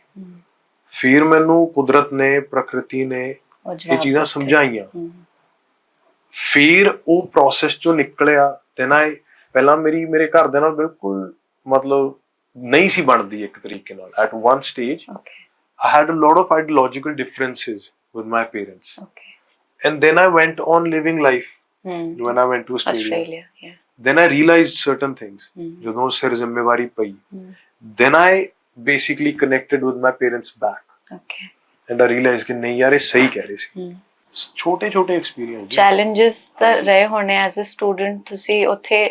ਫਿਰ ਮੈਨੂੰ ਕੁਦਰਤ ਨੇ, ਪ੍ਰਕਿਰਤੀ ਨੇ ਇਹ ਚੀਜ਼ਾਂ ਸਮਝਾਈਆਂ, ਫਿਰ ਉਹ ਪ੍ਰੋਸੈਸ ਚੋਂ ਨਿਕਲਿਆ। ਤੇ ਨਾ ਪਹਿਲਾਂ ਮੇਰੇ ਘਰ ਦੇ ਨਾਲ ਬਿਲਕੁਲ ਮਤਲਬ ਨਹੀਂ ਸੀ ਬਣਦੀ ਇੱਕ ਤਰੀਕੇ ਨਾਲ। at one stage I had a lot of ideological differences with my parents, and then I went on living life when I went to Australia. Then I realized certain things, ਜਦੋਂ ਸਿਰ ਜ਼ਿੰਮੇਵਾਰੀ ਪਈ, then I basically connected with my parents back, and I realized ਕਿ ਨਹੀਂ ਯਾਰ ਇਹ ਸਹੀ ਕਹਿ ਰਹੇ ਸੀ। ਛੋਟੇ ਛੋਟੇ ਐਕਸਪੀਰੀਅੰਸ, ਚੈਲੰਜਸ ਤਾਂ ਰਹੇ ਹੋਣੇ ਐਜ਼ ਅ ਸਟੂਡੈਂਟ। ਤੁਸੀਂ ਉੱਥੇ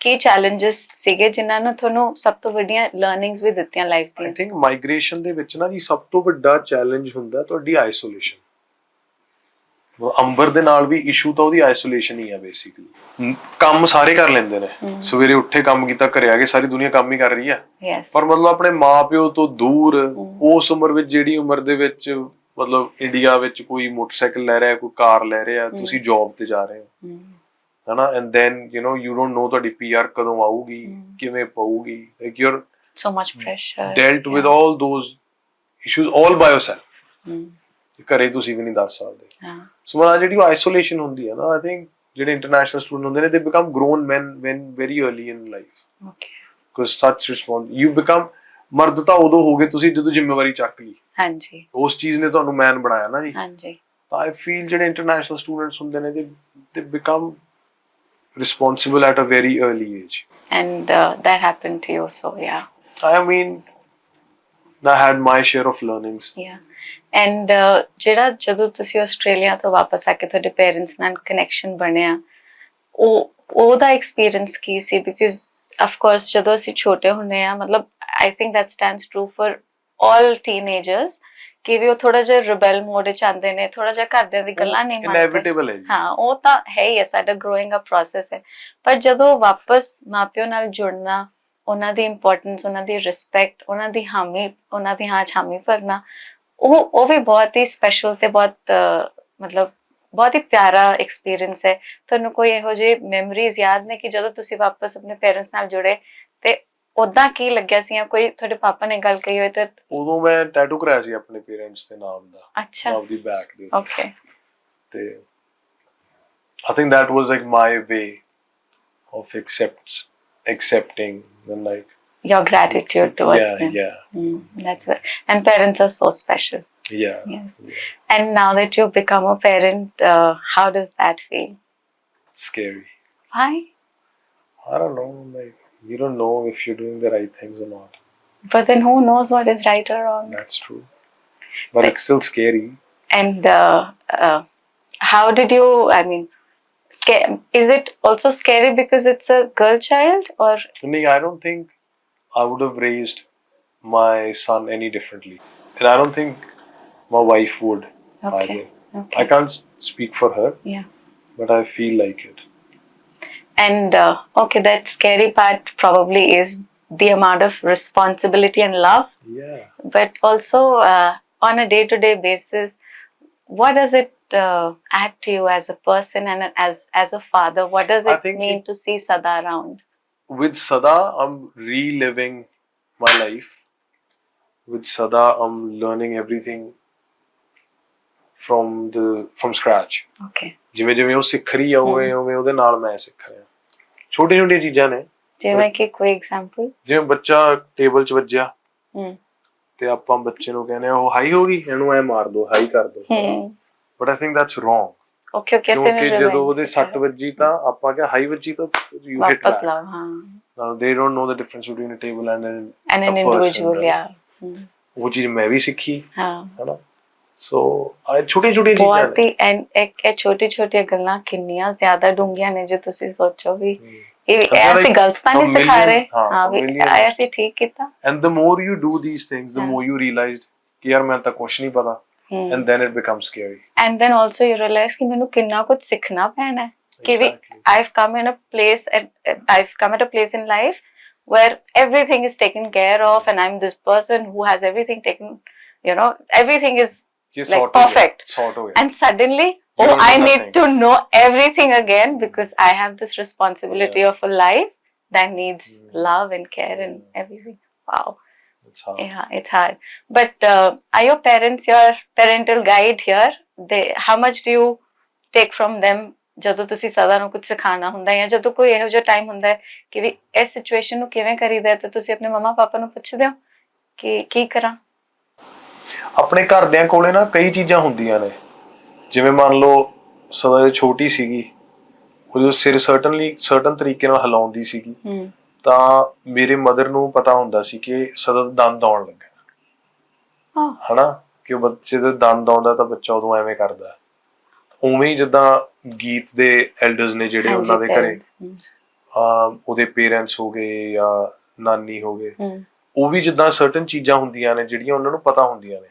ਕੀ ਚੈਲੰਜਸ ਸੀਗੇ ਜਿਨ੍ਹਾਂ ਨੂੰ ਤੁਹਾਨੂੰ ਸਭ ਤੋਂ ਵੱਡੀਆਂ ਲਰਨਿੰਗਸ ਵੀ ਦਿੱਤੀਆਂ ਲਾਈਫ ਦੀਆਂ? ਆਈ ਥਿੰਕ ਮਾਈਗ੍ਰੇਸ਼ਨ ਦੇ ਵਿੱਚ ਨਾ ਜੀ ਸਭ ਤੋਂ ਵੱਡਾ ਚੈਲੰਜ ਹੁੰਦਾ ਤੁਹਾਡੀ ਆਈਸੋਲੇਸ਼ਨ। ਅੰਬਰ ਦੇ ਨਾਲ ਵੀ ਇਸ਼ੂ ਤਾਂ ਉਹਦੀ ਆਈਸੋਲੇਸ਼ਨ ਹੀ ਆ ਬੇਸਿਕਲੀ। ਕੰਮ ਸਾਰੇ ਕਰ ਲੈਂਦੇ ਨੇ, ਸਵੇਰੇ ਉੱਠੇ ਕੰਮ ਕੀਤਾ, ਘਰੇ ਆ ਕੇ ਸਾਰੀ ਦੁਨੀਆ ਕੰਮ ਹੀ ਕਰ ਰਹੀ ਆ, ਪਰ ਮਤਲਬ ਆਪਣੇ ਮਾਂ-ਪਿਓ ਤੋਂ ਦੂਰ ਉਸ ਉਮਰ ਵਿੱਚ, ਜਿਹੜੀ ਉਮਰ ਦੇ ਵਿੱਚ ਮਤਲਬ ਇੰਡੀਆ ਵਿੱਚ ਕੋਈ ਮੋਟਰਸਾਈਕਲ ਲੈ ਰਿਹਾ, ਕੋਈ ਕਾਰ ਲੈ ਰਿਹਾ, ਤੁਸੀਂ ਜੌਬ ਤੇ ਜਾ ਰਹੇ ਹੋ, ਹਨਾ, and then you don't know ਤੁਹਾਡੀ PR ਕਦੋਂ ਆਊਗੀ, ਕਿਵੇਂ ਪਊਗੀ, like you are so much pressure dealt with all those issues all by yourself। ਘਰੇ ਤੁਸੀਂ ਵੀ ਨਹੀਂ ਦੱਸ ਸਕਦੇ। ਸੋ ਆ ਜਿਹੜੀ ਆਈਸੋਲੇਸ਼ਨ ਹੁੰਦੀ ਹੈ ਨਾ, ਆਈ ਥਿੰਕ ਜਿਹੜੇ ਇੰਟਰਨੈਸ਼ਨਲ ਸਟੂਡੈਂਟ ਹੁੰਦੇ ਨੇ, they become grown man when very early in life, because such response you become ਮਰਦ ਤਾਂ ਉਦੋਂ ਹੋ ਗਏ ਤੁਸੀਂ ਜਦੋਂ ਜ਼ਿੰਮੇਵਾਰੀ ਚੱਕ ਲਈ। ਹਾਂਜੀ, ਉਸ ਚੀਜ਼ ਨੇ ਤੁਹਾਨੂੰ ਮੈਨ ਬਣਾਇਆ ਨਾ ਜੀ। ਹਾਂਜੀ, ਤਾਂ ਆਈ ਫੀਲ ਜਿਹੜੇ ਇੰਟਰਨੈਸ਼ਨਲ ਸਟੂਡੈਂਟਸ ਹੁੰਦੇ ਨੇ, they become responsible at a very early age, and that happened to you, so yeah, I mean I had my share of learnings, yeah। and ਜਿਹੜਾ ਜਦੋਂ ਤੁਸੀਂ ਆਸਟ੍ਰੇਲੀਆ ਤੋਂ ਵਾਪਸ ਆ ਕੇ ਤੁਹਾਡੇ ਪੇਰੈਂਟਸ ਨਾਲ ਕਨੈਕਸ਼ਨ ਬਣਿਆ, ਉਹਦਾ experience Ki C? Because of course ਜਦੋਂ ਅਸੀਂ ਛੋਟੇ ਹੁੰਦੇ ਆ, ਮਤਲਬ I think that stands true for all teenagers, ਕਿ ਵੀ ਉਹ ਥੋੜਾ ਜਿਹਾ ਰਿਬੈਲ ਮੋਡ ਵਿੱਚ ਆਉਂਦੇ ਨੇ, ਥੋੜਾ ਜਿਹਾ ਘਰਦਿਆਂ ਦੀ ਗੱਲਾਂ ਨਹੀਂ ਮੰਨਦੇ। ਹਾਂ, ਉਹ ਤਾਂ ਹੈ ਹੀ ਹੈ, ਸਾਡਾ ਗਰੋਇੰਗ ਅਪ ਪ੍ਰੋਸੈਸ ਹੈ। ਪਰ ਜਦੋਂ ਵਾਪਸ ਮਾਪਿਓ ਨਾਲ ਜੁੜਨਾ, ਉਹਨਾਂ ਦੀ ਇੰਪੋਰਟੈਂਸ, ਉਹਨਾਂ ਦੀ ਰਿਸਪੈਕਟ, ਉਹਨਾਂ ਦੀ ਹਾਮੀ, ਉਹਨਾਂ ਦੀ ਹਾਂ 'ਚ ਹਾਮੀ ਭਰਨਾ, ਉਹ ਵੀ ਬਹੁਤ ਹੀ ਸਪੈਸ਼ਲ ਤੇ ਬਹੁਤ ਮਤਲਬ ਬਹੁਤ ਹੀ ਪਿਆਰਾ ਐਕਸਪੀਰੀਅੰਸ ਹੈ। ਤੁਹਾਨੂੰ ਕੋਈ ਇਹੋ ਜਿਹੀ ਮੈਮਰੀਜ਼ ਯਾਦ ਨੇ ਕਿ ਜਦੋਂ ਤੁਸੀਂ ਵਾਪਸ ਆਪਣੇ ਪੇਰੈਂਟਸ ਨਾਲ ਜੁੜੇ ਤੇ ਉਦਾਂ ਕੀ ਲੱਗਿਆ ਸੀ, ਜਾਂ ਕੋਈ ਤੁਹਾਡੇ ਪਾਪਾ ਨੇ ਗੱਲ ਕਹੀ ਹੋਏ? ਤੇ ਉਦੋਂ ਮੈਂ ਟੈਟੂ ਕਰਾਇਆ ਸੀ ਆਪਣੇ ਪੇਰੈਂਟਸ ਦੇ ਨਾਮ ਦਾ। ਅੱਛਾ, ਨਾਮ ਦੀ ਬੈਕ ਦੇ। ਓਕੇ, ਤੇ I think that was like my way of accepting and like your gratitude towards them. Yeah. That's it. And parents are so special. Yeah. Yes. And now that you've become a parent, how does that feel? Scary. Why? I don't know, like you don't know if you're doing the right things or not. But then who knows what is right or wrong? That's true. But it's still scary. And how did you, I mean, is it also scary because it's a girl child, or? No, I don't think I would have raised my son any differently. And I don't think my wife would either. Okay. I can't speak for her. Yeah. But I feel like it. And okay, that scary part probably is the amount of responsibility and love. Yeah. But also on a day-to-day basis, what does it add to you as a person and as a father? What does it mean to see Sada around? With Sada, I'm reliving my life. With Sada, I'm learning everything from scratch. Okay. ਜਿਵੇਂ ਜਿਵੇਂ ਉਹ ਸਿੱਖ ਰਹੀ ਆ, ਉਵੇਂ ਉਵੇਂ ਉਹਦੇ ਨਾਲ ਮੈਂ ਸਿੱਖ ਰਿਹਾ। ਛੋਟੀਆਂ ਛੋਟੀਆਂ ਚੀਜ਼ਾਂ ਨੇ, ਜਿਵੇਂ ਕਿ ਕੋਈ ਐਗਜ਼ਾਮਪਲ? ਜਿਵੇਂ ਬੱਚਾ ਟੇਬਲ 'ਚ ਵੱਜਿਆ ਤੇ ਆਪਾਂ ਬੱਚੇ ਨੂੰ ਕਹਿੰਦੇ ਆ ਉਹ ਹਾਈ ਹੋ ਗਈ, ਇਹਨੂੰ ਐ ਮਾਰ ਦੋ, ਹਾਈ ਕਰ ਦੋ। But I think that's wrong. Okay, ਕਿਉਂਕਿ ਜਦੋਂ ਉਹਦੇ ਸੱਟ ਵੱਜੀ ਤਾਂ ਆਪਾਂ ਕਿਹਾ ਹਾਈ ਵੱਜੀ ਤਾਂ ਯੂ ਹਿਟ ਵਾਪਸ ਲਾਓ। ਹਾਂ, they don't know the difference between a table and an individual. Yeah. ਉਹ ਚੀਜ਼ ਮੈਂ ਵੀ ਸਿੱਖੀ। ਹਾਂ, ਹਨਾ। ਸੋ ਛੋਟੀ ਛੋਟੀ ਚੀਜ਼ਾਂ ਬਹੁਤ ਹੀ, ਐਂਡ ਇਹ ਛੋਟੀ ਛੋਟੀਆਂ ਗੱਲਾਂ ਕਿੰਨੀਆਂ ਜ਼ਿਆਦਾ ਡੂੰਘੀਆਂ ਨੇ, ਜੇ ਤੁਸੀਂ ਸੋਚੋ ਵੀ ਇਹ ਅਸੀਂ ਗਲਤ ਤਾਂ ਨਹੀਂ ਸਿਖਾ ਰਹੇ। ਹਾਂ, ਵੀ ਅਸੀਂ ਠੀਕ ਕੀਤਾ। And the more you do these things, the more you realize ਕਿ ਯਾਰ ਮੈਨੂੰ ਤਾਂ ਕੁਛ ਨਹੀਂ ਪਤਾ, and then it becomes scary. And then also you realize ਕਿ ਮੈਨੂੰ ਕਿੰਨਾ ਕੁਝ ਸਿੱਖਣਾ ਪੈਣਾ ਹੈ, ਕਿ ਵੀ I've come in a place, and I've come at a place in life where everything is taken care of, and I'm this person who has everything taken, everything is like perfect. And suddenly, I need to know everything again because I have this responsibility of a life that needs love and care and everything. Wow. It's hard. Yeah, it's hard. But are your parents your parental guide here? How much do you take from them ਜਦੋਂ ਤੁਸੀਂ ਸਦਾ ਨੂੰ ਕੁਝ ਸਿਖਾਉਣਾ ਹੁੰਦਾ, ਜਾਂ ਜਦੋਂ ਕੋਈ ਇਹੋ ਜਿਹਾ ਟਾਈਮ ਹੁੰਦਾ ਕਿ ਵੀ ਇਸ ਸਿਚੁਏਸ਼ਨ ਨੂੰ ਕਿਵੇਂ ਕਰੀਦਾ, ਤੇ ਤੁਸੀਂ ਆਪਣੇ ਮੰਮਾ ਪਾਪਾ ਨੂੰ ਪੁੱਛਦੇ ਹੋ ਕਿ ਕੀ ਕਰਾਂ? ਆਪਣੇ ਘਰਦਿਆਂ ਕੋਲੇ ਨਾ ਕਈ ਚੀਜ਼ਾਂ ਹੁੰਦੀਆਂ ਨੇ, ਜਿਵੇਂ ਮੰਨ ਲਓ ਸਦਾ ਜੇ ਛੋਟੀ ਸੀਗੀ, ਉਹ ਸਿਰ ਸਰਟਨ ਤਰੀਕੇ ਨਾਲ ਹਿਲਾਉਂਦੀ ਸੀਗੀ, ਤਾਂ ਮੇਰੇ ਮਦਰ ਨੂੰ ਪਤਾ ਹੁੰਦਾ ਸੀ ਕਿ ਸਦਾ ਦੰਦ ਆਉਣ ਲੱਗਾ, ਹਨਾ, ਕਿ ਉਹ ਬੱਚੇ ਦੇ ਦੰਦ ਆਉਂਦਾ ਤਾਂ ਬੱਚਾ ਉਦੋਂ ਐਵੇਂ ਕਰਦਾ। ਉਵੇਂ ਹੀ ਜਿੱਦਾਂ ਗੀਤ ਦੇ ਐਲਡਰਸ ਨੇ ਜਿਹੜੇ ਉਹਨਾਂ ਦੇ ਘਰੇ, ਉਹਦੇ ਪੇਰੈਂਟਸ ਹੋ ਗਏ ਜਾਂ ਨਾਨੀ ਹੋ ਗਏ, ਉਹ ਵੀ ਜਿੱਦਾਂ ਸਰਟਨ ਚੀਜ਼ਾਂ ਹੁੰਦੀਆਂ ਨੇ ਜਿਹੜੀਆਂ ਉਹਨਾਂ ਨੂੰ ਪਤਾ ਹੁੰਦੀਆਂ ਨੇ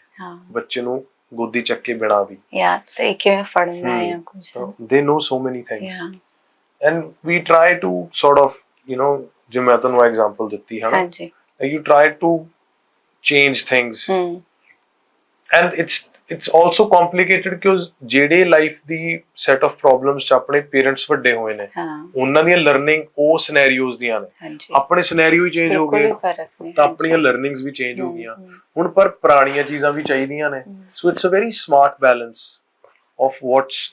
ਬੱਚੇ ਨੂੰ ਗੋਦੀ ਚੱਕੇ ਬਿਨਾ ਵੀ ਤੇ ਕਿਵੇਂ ਫੜਨਾ ਹੈ ਜਾਂ ਕੁਝ they know so many things and we try to sort of ਜਿਵੇਂ ਮੈਂ ਤੁਹਾਨੂੰ ਐਗਜ਼ਾਮਪਲ ਦਿੱਤੀ ਹੈ ਨਾ you try to change things and it's also complicated because ਜਿਹੜੇ life the set of problems ਚ ਆਪਣੇ ਪੇਰੈਂਟਸ ਵੱਡੇ ਹੋਏ ਨੇ ਉਹਨਾਂ ਦੀਆਂ ਲਰਨਿੰਗ ਉਹ ਸਿਨੈਰੀਓਜ਼ ਦੀਆਂ ਨੇ ਆਪਣੇ ਸਿਨੈਰੀਓ ਹੀ ਚੇਂਜ ਹੋ ਗਏ ਤਾਂ ਆਪਣੀਆਂ ਲਰਨਿੰਗਸ ਵੀ ਚੇਂਜ ਹੋ ਗਈਆਂ ਹੁਣ ਪਰ ਪੁਰਾਣੀਆਂ ਚੀਜ਼ਾਂ ਵੀ ਚਾਹੀਦੀਆਂ ਨੇ so it's a very smart balance of what's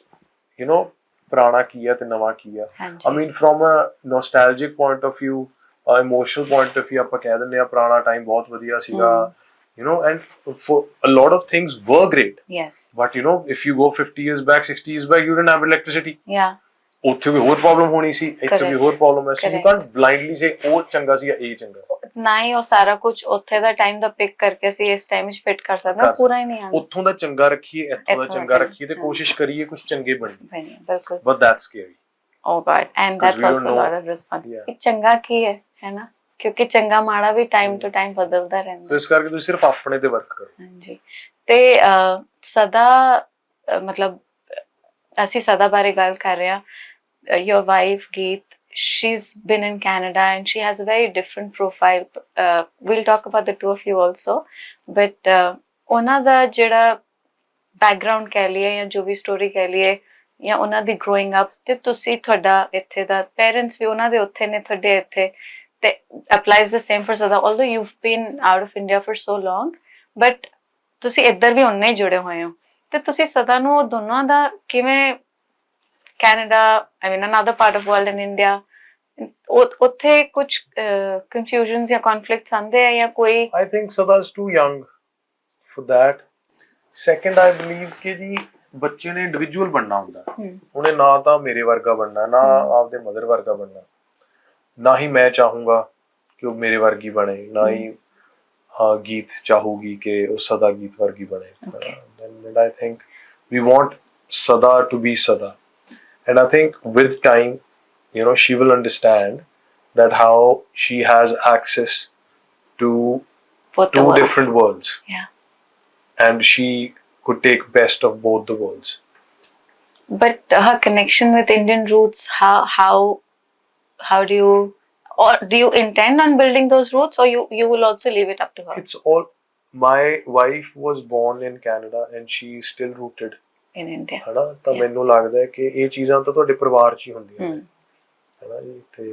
ਪੁਰਾਣਾ ਕੀ ਹੈ ਤੇ ਨਵਾਂ ਕੀ ਹੈ I mean from a nostalgic point of view emotional point of view ਆਪਾਂ ਕਹਿ ਦਿੰਦੇ ਆ ਪੁਰਾਣਾ ਟਾਈਮ ਬਹੁਤ ਵਧੀਆ ਸੀਗਾ and for a lot of things were great. Yes. But if you go 50 years back, 60 years back, you didn't have electricity. Yeah. ਉੱਥੇ ਵੀ ਹੋਰ ਪ੍ਰੋਬਲਮ ਹੋਣੀ ਸੀ ਇੱਥੇ ਵੀ ਹੋਰ ਪ੍ਰੋਬਲਮ ਹੈ ਸੋ ਯੂ ਕੈਨਟ ਬਲਾਈਂਡਲੀ ਸੇ ਉਹ ਚੰਗਾ ਸੀ ਜਾਂ ਇਹ ਚੰਗਾ ਨਾ ਹੀ ਉਹ ਸਾਰਾ ਕੁਝ ਉੱਥੇ ਦਾ ਟਾਈਮ ਦਾ ਪਿਕ ਕਰਕੇ ਸੀ ਇਸ ਟਾਈਮ ਵਿੱਚ ਫਿੱਟ ਕਰ ਸਕਦਾ ਪੂਰਾ ਹੀ ਨਹੀਂ ਆਉਂਦਾ ਉੱਥੋਂ ਦਾ ਚੰਗਾ ਰੱਖੀਏ ਇੱਥੋਂ ਦਾ ਚੰਗਾ ਰੱਖੀਏ ਤੇ ਕੋਸ਼ਿਸ਼ ਕਰੀਏ ਕੁਝ ਚੰਗੇ ਬਣੀਏ ਬਿਲਕੁਲ but that's scary oh God and that's also a lot of responsibility ਚੰਗਾ ਕੀ ਹੈ ਨਾ ਕਿਉਂਕਿ ਚੰਗਾ ਮਾੜਾ ਵੀ ਟਾਈਮ ਟੂ ਟਾਈਮ ਬਦਲਦਾ ਰਹਿੰਦਾ ਸੋ ਇਸ ਕਰਕੇ ਤੁਸੀਂ ਸਿਰਫ ਆਪਣੇ ਤੇ ਵਰਕ ਕਰੋ ਹਾਂਜੀ ਤੇ ਸਦਾ ਮਤਲਬ ਅਸੀਂ ਸਦਾ ਬਾਰੇ ਗੱਲ ਕਰ ਰਹੇ ਹਾਂ your wife Geet, she's been in Canada and she has a very different profile. We'll talk about the two of you also, but ਉਹਨਾਂ ਦਾ ਜਿਹੜਾ background ਕਹਿ ਲਈਏ ਜਾਂ ਜੋ ਵੀ story ਕਹਿ ਲਈਏ ਜਾਂ ਉਹਨਾਂ ਦੀ growing up ਤੇ ਤੁਸੀਂ ਤੁਹਾਡਾ ਇੱਥੇ ਦਾ parents ਵੀ ਉਹਨਾਂ ਦੇ ਉੱਥੇ ਨੇ ਤੁਹਾਡੇ ਇੱਥੇ ਤੇ applies the same for Sada although you've been out of India for so long but ਤੁਸੀਂ ਇੱਧਰ ਵੀ ਉਨੇ ਹੀ ਜੁੜੇ ਹੋਏ ਹੋ ਤੇ ਤੁਸੀਂ ਸਦਾ ਨੂੰ ਉਹ ਦੋਨਾਂ ਦਾ ਕਿਵੇਂ Canada, I mean another part of world in India ਉੱਥੇ ਕੁਝ confusions ਜਾਂ conflicts ਆਉਂਦੇ ਆ ਜਾਂ ਕੋਈ I think Sada is too young for that. Second I believe ਕਿ ਜੀ ਬੱਚੇ ਨੇ ਇੰਡੀਵਿਜੂਅਲ ਬਣਨਾ ਹੁੰਦਾ ਉਹਨੇ ਨਾ ਤਾਂ ਮੇਰੇ ਵਰਗਾ ਬਣਨਾ ਨਾ ਆਪਦੇ ਮਦਰ ਵਰਗਾ ਬਣਨਾ ਨਾ ਹੀ ਮੈਂ ਚਾਹੂੰਗਾ ਕਿ ਉਹ ਮੇਰੇ ਵਰਗੀ ਬਣੇ ਨਾ ਹੀ ਗੀਤ ਚਾਹੂਗੀ ਕਿ ਉਹ ਸਦਾ ਗੀਤ ਵਰਗੀ ਬਣੇ and I think we want Sada to be Sada and I think with time she will understand that how she has access to two different worlds and she could take best of both the worlds but her connection with Indian roots how do you or do you intend on building those roots or you will also leave it up to her it's all my wife was born in Canada and she is still rooted in India ਹੈ ਨਾ ਤਾਂ ਮੈਨੂੰ ਲੱਗਦਾ ਹੈ ਕਿ ਇਹ ਚੀਜ਼ਾਂ ਤਾਂ ਤੁਹਾਡੇ ਪਰਿਵਾਰ 'ਚ ਹੀ ਹੁੰਦੀਆਂ ਨੇ ਹੈ ਨਾ ਜੀ ਤੇ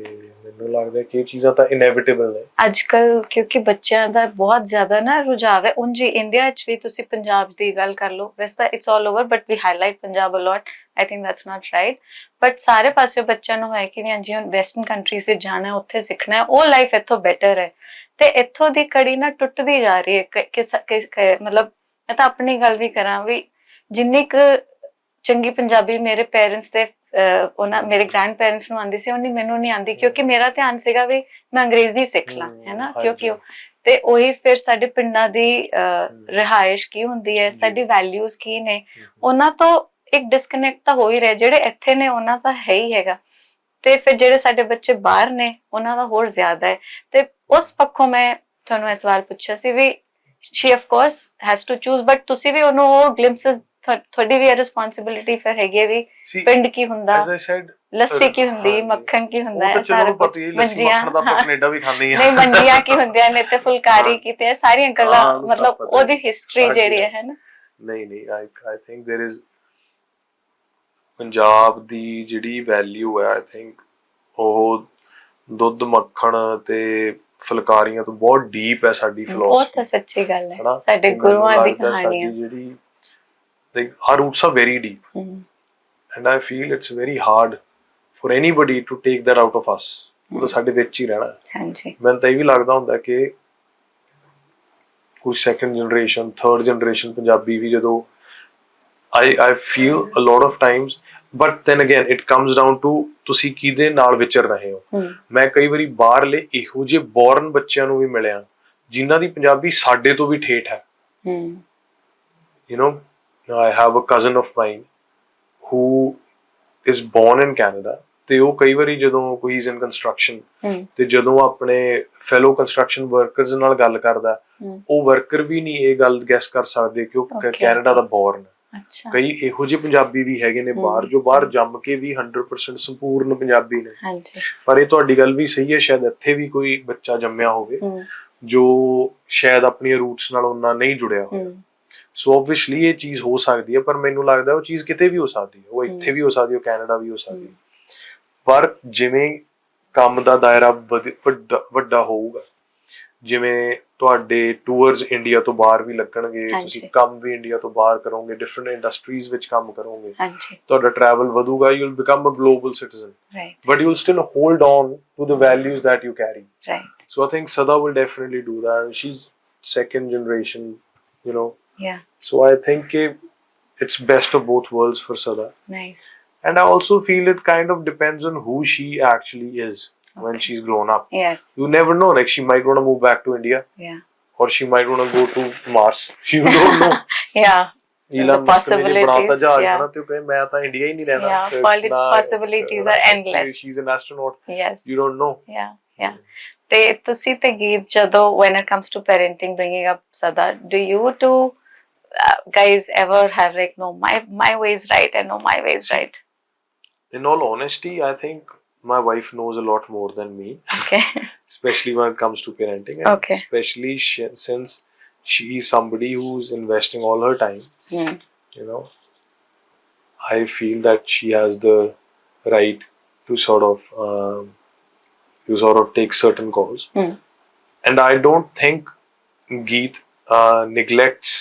ਮੈਨੂੰ ਲੱਗਦਾ ਹੈ ਕਿ ਇਹ ਚੀਜ਼ਾਂ ਤਾਂ ਇਨੈਵਿਟੇਬਲ ਨੇ ਅੱਜ ਕੱਲ ਕਿਉਂਕਿ ਬੱਚਿਆਂ ਦਾ ਬਹੁਤ ਜ਼ਿਆਦਾ ਨਾ ਰੁਝਾਵ ਹੈ ਉਂਝ ਇੰਡੀਆ 'ਚ ਵੀ ਤੁਸੀਂ ਪੰਜਾਬ ਦੀ ਗੱਲ ਕਰ ਲਓ ਵੈਸੇ ਤਾਂ it's all over but we highlight Punjab a lot I think that's not right but ਸਾਰੇ ਪਾਸੇ ਬੱਚਿਆਂ ਨੂੰ ਹੈ ਕਿ ਹਾਂਜੀ ਹੁਣ ਵੈਸਟਰਨ ਕੰਟਰੀਜ਼ 'ਚ ਜਾਣਾ ਉੱਥੇ ਸਿੱਖਣਾ ਹੈ ਉਹ ਲਾਈਫ ਇੱਥੋਂ ਬੈਟਰ ਹੈ ਤੇ ਇੱਥੋਂ ਦੀ ਕੜੀ ਨਾ ਟੁੱਟਦੀ ਜਾ ਰਹੀ ਹੈ ਮਤਲਬ ਮੈਂ ਤਾਂ ਆਪਣੀ ਗੱਲ ਵੀ ਕਰਾਂ ਵੀ ਜਿੰਨੀ ਕੁ ਚੰਗੀ ਪੰਜਾਬੀ ਮੇਰੇ ਪੇਰੈਂਟਸ ਤੇ ਉਹਨਾਂ ਮੇਰੇ ਗ੍ਰੈਂਡ ਪੇਰੈਂਟਸ ਨੂੰ ਆਉਂਦੀ ਸੀ ਉਨੀ ਮੈਨੂੰ ਨਹੀਂ ਆਉਂਦੀ ਕਿਉਂਕਿ ਮੇਰਾ ਧਿਆਨ ਸੀਗਾ ਵੀ ਮੈਂ ਅੰਗਰੇਜ਼ੀ ਸਿੱਖ ਲਾਂ ਹੈ ਨਾ ਕਿਉਂਕਿ ਤੇ ਉਹੀ ਫਿਰ ਸਾਡੇ ਪਿੰਡਾਂ ਦੀ ਰਿਹਾਇਸ਼ ਕੀ ਹੁੰਦੀ ਹੈ ਸਾਡੀ ਵੈਲਿਊਜ਼ ਕੀ ਨੇ ਉਹਨਾਂ ਤੋਂ ਇੱਕ ਡਿਸਕਨੈਕਟ ਤਾਂ ਹੋ ਹੀ ਰਿਹਾ ਜਿਹੜੇ ਇੱਥੇ ਨੇ ਉਹਨਾਂ ਦਾ ਹੈ ਹੀ ਹੈਗਾ ਤੇ ਫਿਰ ਜਿਹੜੇ ਸਾਡੇ ਬੱਚੇ ਬਾਹਰ ਨੇ ਉਹਨਾਂ ਦਾ ਹੋਰ ਜ਼ਿਆਦਾ ਹੈ ਤੇ ਉਸ ਪੱਖੋਂ ਮੈਂ ਤੁਹਾਨੂੰ ਇਹ ਸਵਾਲ ਪੁੱਛਿਆ ਸੀ ਵੀ she of course has to choose but ਤੁਸੀਂ ਵੀ ਉਹਨੂੰ ਉਹ ਗਲਿੰਪਸਸ ਤੁਹਾਡੀ ਵੀ ਰਿਸਪੌਂਸਿਬਿਲਿਟੀ ਫਿਰ ਹੈਗੀ ਵੀ ਪਿੰਡ ਕੀ ਹੁੰਦਾ ਲੱਸੀ ਕੀ ਹੁੰਦੀ ਮੱਖਣ ਕੀ ਹੁੰਦਾ ਹੈ ਸਾਰਾ ਮੰਜੀਆਂ ਨਹੀਂ ਮੰਜੀਆਂ ਕੀ ਹੁੰਦੀਆਂ ਨੇ ਤੇ ਫੁਲਕਾਰੀ ਕੀ ਤੇ ਸਾਰੀਆਂ ਗੱਲਾਂ ਮਤਲਬ ਉਹਦੀ ਹਿਸਟਰੀ ਜਿਹੜੀ ਹੈ ਨਾ ਨਹੀਂ I think there is Punjab ਦੀ ਜਿਹੜੀ ਵੈਲਿਊ ਹੈ I think ਉਹ ਦੁੱਧ ਮੱਖਣ ਤੇ ਫੁਲਕਾਰੀਆਂ ਤੋਂ ਬਹੁਤ ਡੀਪ ਹੈ ਸਾਡੀ ਫਿਲਾਸਫੀ ਬਹੁਤ ਤਾਂ ਸੱਚੀ ਗੱਲ ਹੈ ਸਾਡੇ ਗੁਰੂਆਂ ਦੀ ਕਹਾਣੀਆਂ ਜਿਹੜੀ our roots are very deep and I feel it's very hard for anybody to take that out of us ਉਹ ਤਾਂ ਸਾਡੇ ਵਿੱਚ ਹੀ ਰਹਿਣਾ ਹਾਂਜੀ ਮੈਨੂੰ ਤਾਂ ਇਹ ਵੀ ਲੱਗਦਾ ਹੁੰਦਾ ਕਿ ਕੁਝ second generation third generation Punjabi ਵੀ ਜਦੋਂ I feel a lot of times but then again it comes down to ਤੁਸੀਂ ਕਿਹਦੇ ਨਾਲ ਵਿਚਰ ਰਹੇ ਹੋ ਮੈਂ ਕਈ ਵਾਰੀ ਬਾਹਰਲੇ ਇਹੋ ਜਿਹੇ ਬੋਰਨ ਬੱਚਿਆਂ ਨੂੰ ਵੀ ਮਿਲਿਆ ਜਿਨ੍ਹਾਂ ਦੀ ਪੰਜਾਬੀ ਸਾਡੇ ਤੋਂ ਵੀ ਠੇਠ ਹੈ I have a cousin of mine who is born in Canada ਤੇ ਉਹ ਕਈ ਵਾਰੀ ਜਦੋਂ ਕੋਈ is in construction ਤੇ ਜਦੋਂ ਆਪਣੇ fellow construction workers ਨਾਲ ਗੱਲ ਕਰਦਾ ਉਹ ਵਰਕਰ ਵੀ ਨਹੀਂ ਇਹ ਗੱਲ ਗੈਸ ਕਰ ਸਕਦੇ ਕਿ ਉਹ ਕੈਨੇਡਾ ਦਾ ਬੋਰਨ ਹੈ। ਕਈ ਇਹੋ ਜਿਹੇ ਪੰਜਾਬੀ ਵੀ ਹੈਗੇ ਨੇ ਬਾਹਰ ਜੋ ਬਾਹਰ ਜੰਮ ਕੇ ਵੀ 100% ਸੰਪੂਰਨ ਪੰਜਾਬੀ ਨੇ। ਪਰ ਇਹ ਤੁਹਾਡੀ ਗੱਲ ਵੀ ਸਹੀ ਹੈ, ਸ਼ਾਇਦ ਇੱਥੇ ਵੀ ਕੋਈ ਬੱਚਾ ਜੰਮਿਆ ਹੋਵੇ ਜੋ ਸ਼ਾਇਦ ਆਪਣੀਆਂ ਰੂਟਸ ਨਾਲ ਉਹਨਾਂ ਨਹੀਂ ਜੁੜਿਆ ਹੋਇਆ। ਸੋ ਓਬਵੀਅਸਲੀ ਇਹ ਚੀਜ਼ ਹੋ ਸਕਦੀ ਹੈ, ਪਰ ਮੈਨੂੰ ਲੱਗਦਾ ਉਹ ਚੀਜ਼ ਕਿਤੇ ਵੀ ਹੋ ਸਕਦੀ ਹੈ, ਉਹ ਇੱਥੇ ਵੀ ਹੋ ਸਕਦੀ ਹੈ, ਉਹ ਕੈਨੇਡਾ ਵੀ ਹੋ ਸਕਦੀ ਹੈ। ਪਰ ਜਿਵੇਂ ਕੰਮ ਦਾ ਦਾਇਰਾ ਵੱਡਾ ਹੋਊਗਾ, ਜਿਵੇਂ ਤੁਹਾਡੇ ਟੂਰਸ ਇੰਡੀਆ ਤੋਂ ਬਾਹਰ ਵੀ ਲੱਗਣਗੇ, ਤੁਸੀਂ ਕੰਮ ਵੀ ਇੰਡੀਆ ਤੋਂ ਬਾਹਰ ਕਰੋਗੇ, ਡਿਫਰੈਂਟ ਇੰਡਸਟਰੀਜ਼ ਵਿੱਚ ਕੰਮ ਕਰੋਗੇ, ਤੁਹਾਡਾ ਟਰੈਵਲ ਵਧੂਗਾ, you will become a global citizen, but you will still hold on to the values that you carry. So I think Sada will definitely do that. She's second generation, you know. Yeah. So I think it's best of both worlds for Sada. Nice. And I also feel it kind of depends on who she actually is when she's grown up. Yes. You never know. Like she might want to move back to India. Yeah. Or she might want to go to Mars. You don't know. Yeah. The possibilities. Yeah. Possibilities are endless. She's an astronaut. Yes. You don't know. Yeah. Yeah. ਤੁਸੀਂ ਤੇ ਗੀਤ ਜਦੋਂ when it comes to parenting, bringing up Sada, do you two guys ever have like, no, my way is right and no, my way is right? In all honesty, I think my wife knows a lot more than me. Okay. Especially when it comes to parenting. And especially since she is somebody who's investing all her time. You know, I feel that she has the right to sort of take certain calls. And I don't think Geet neglects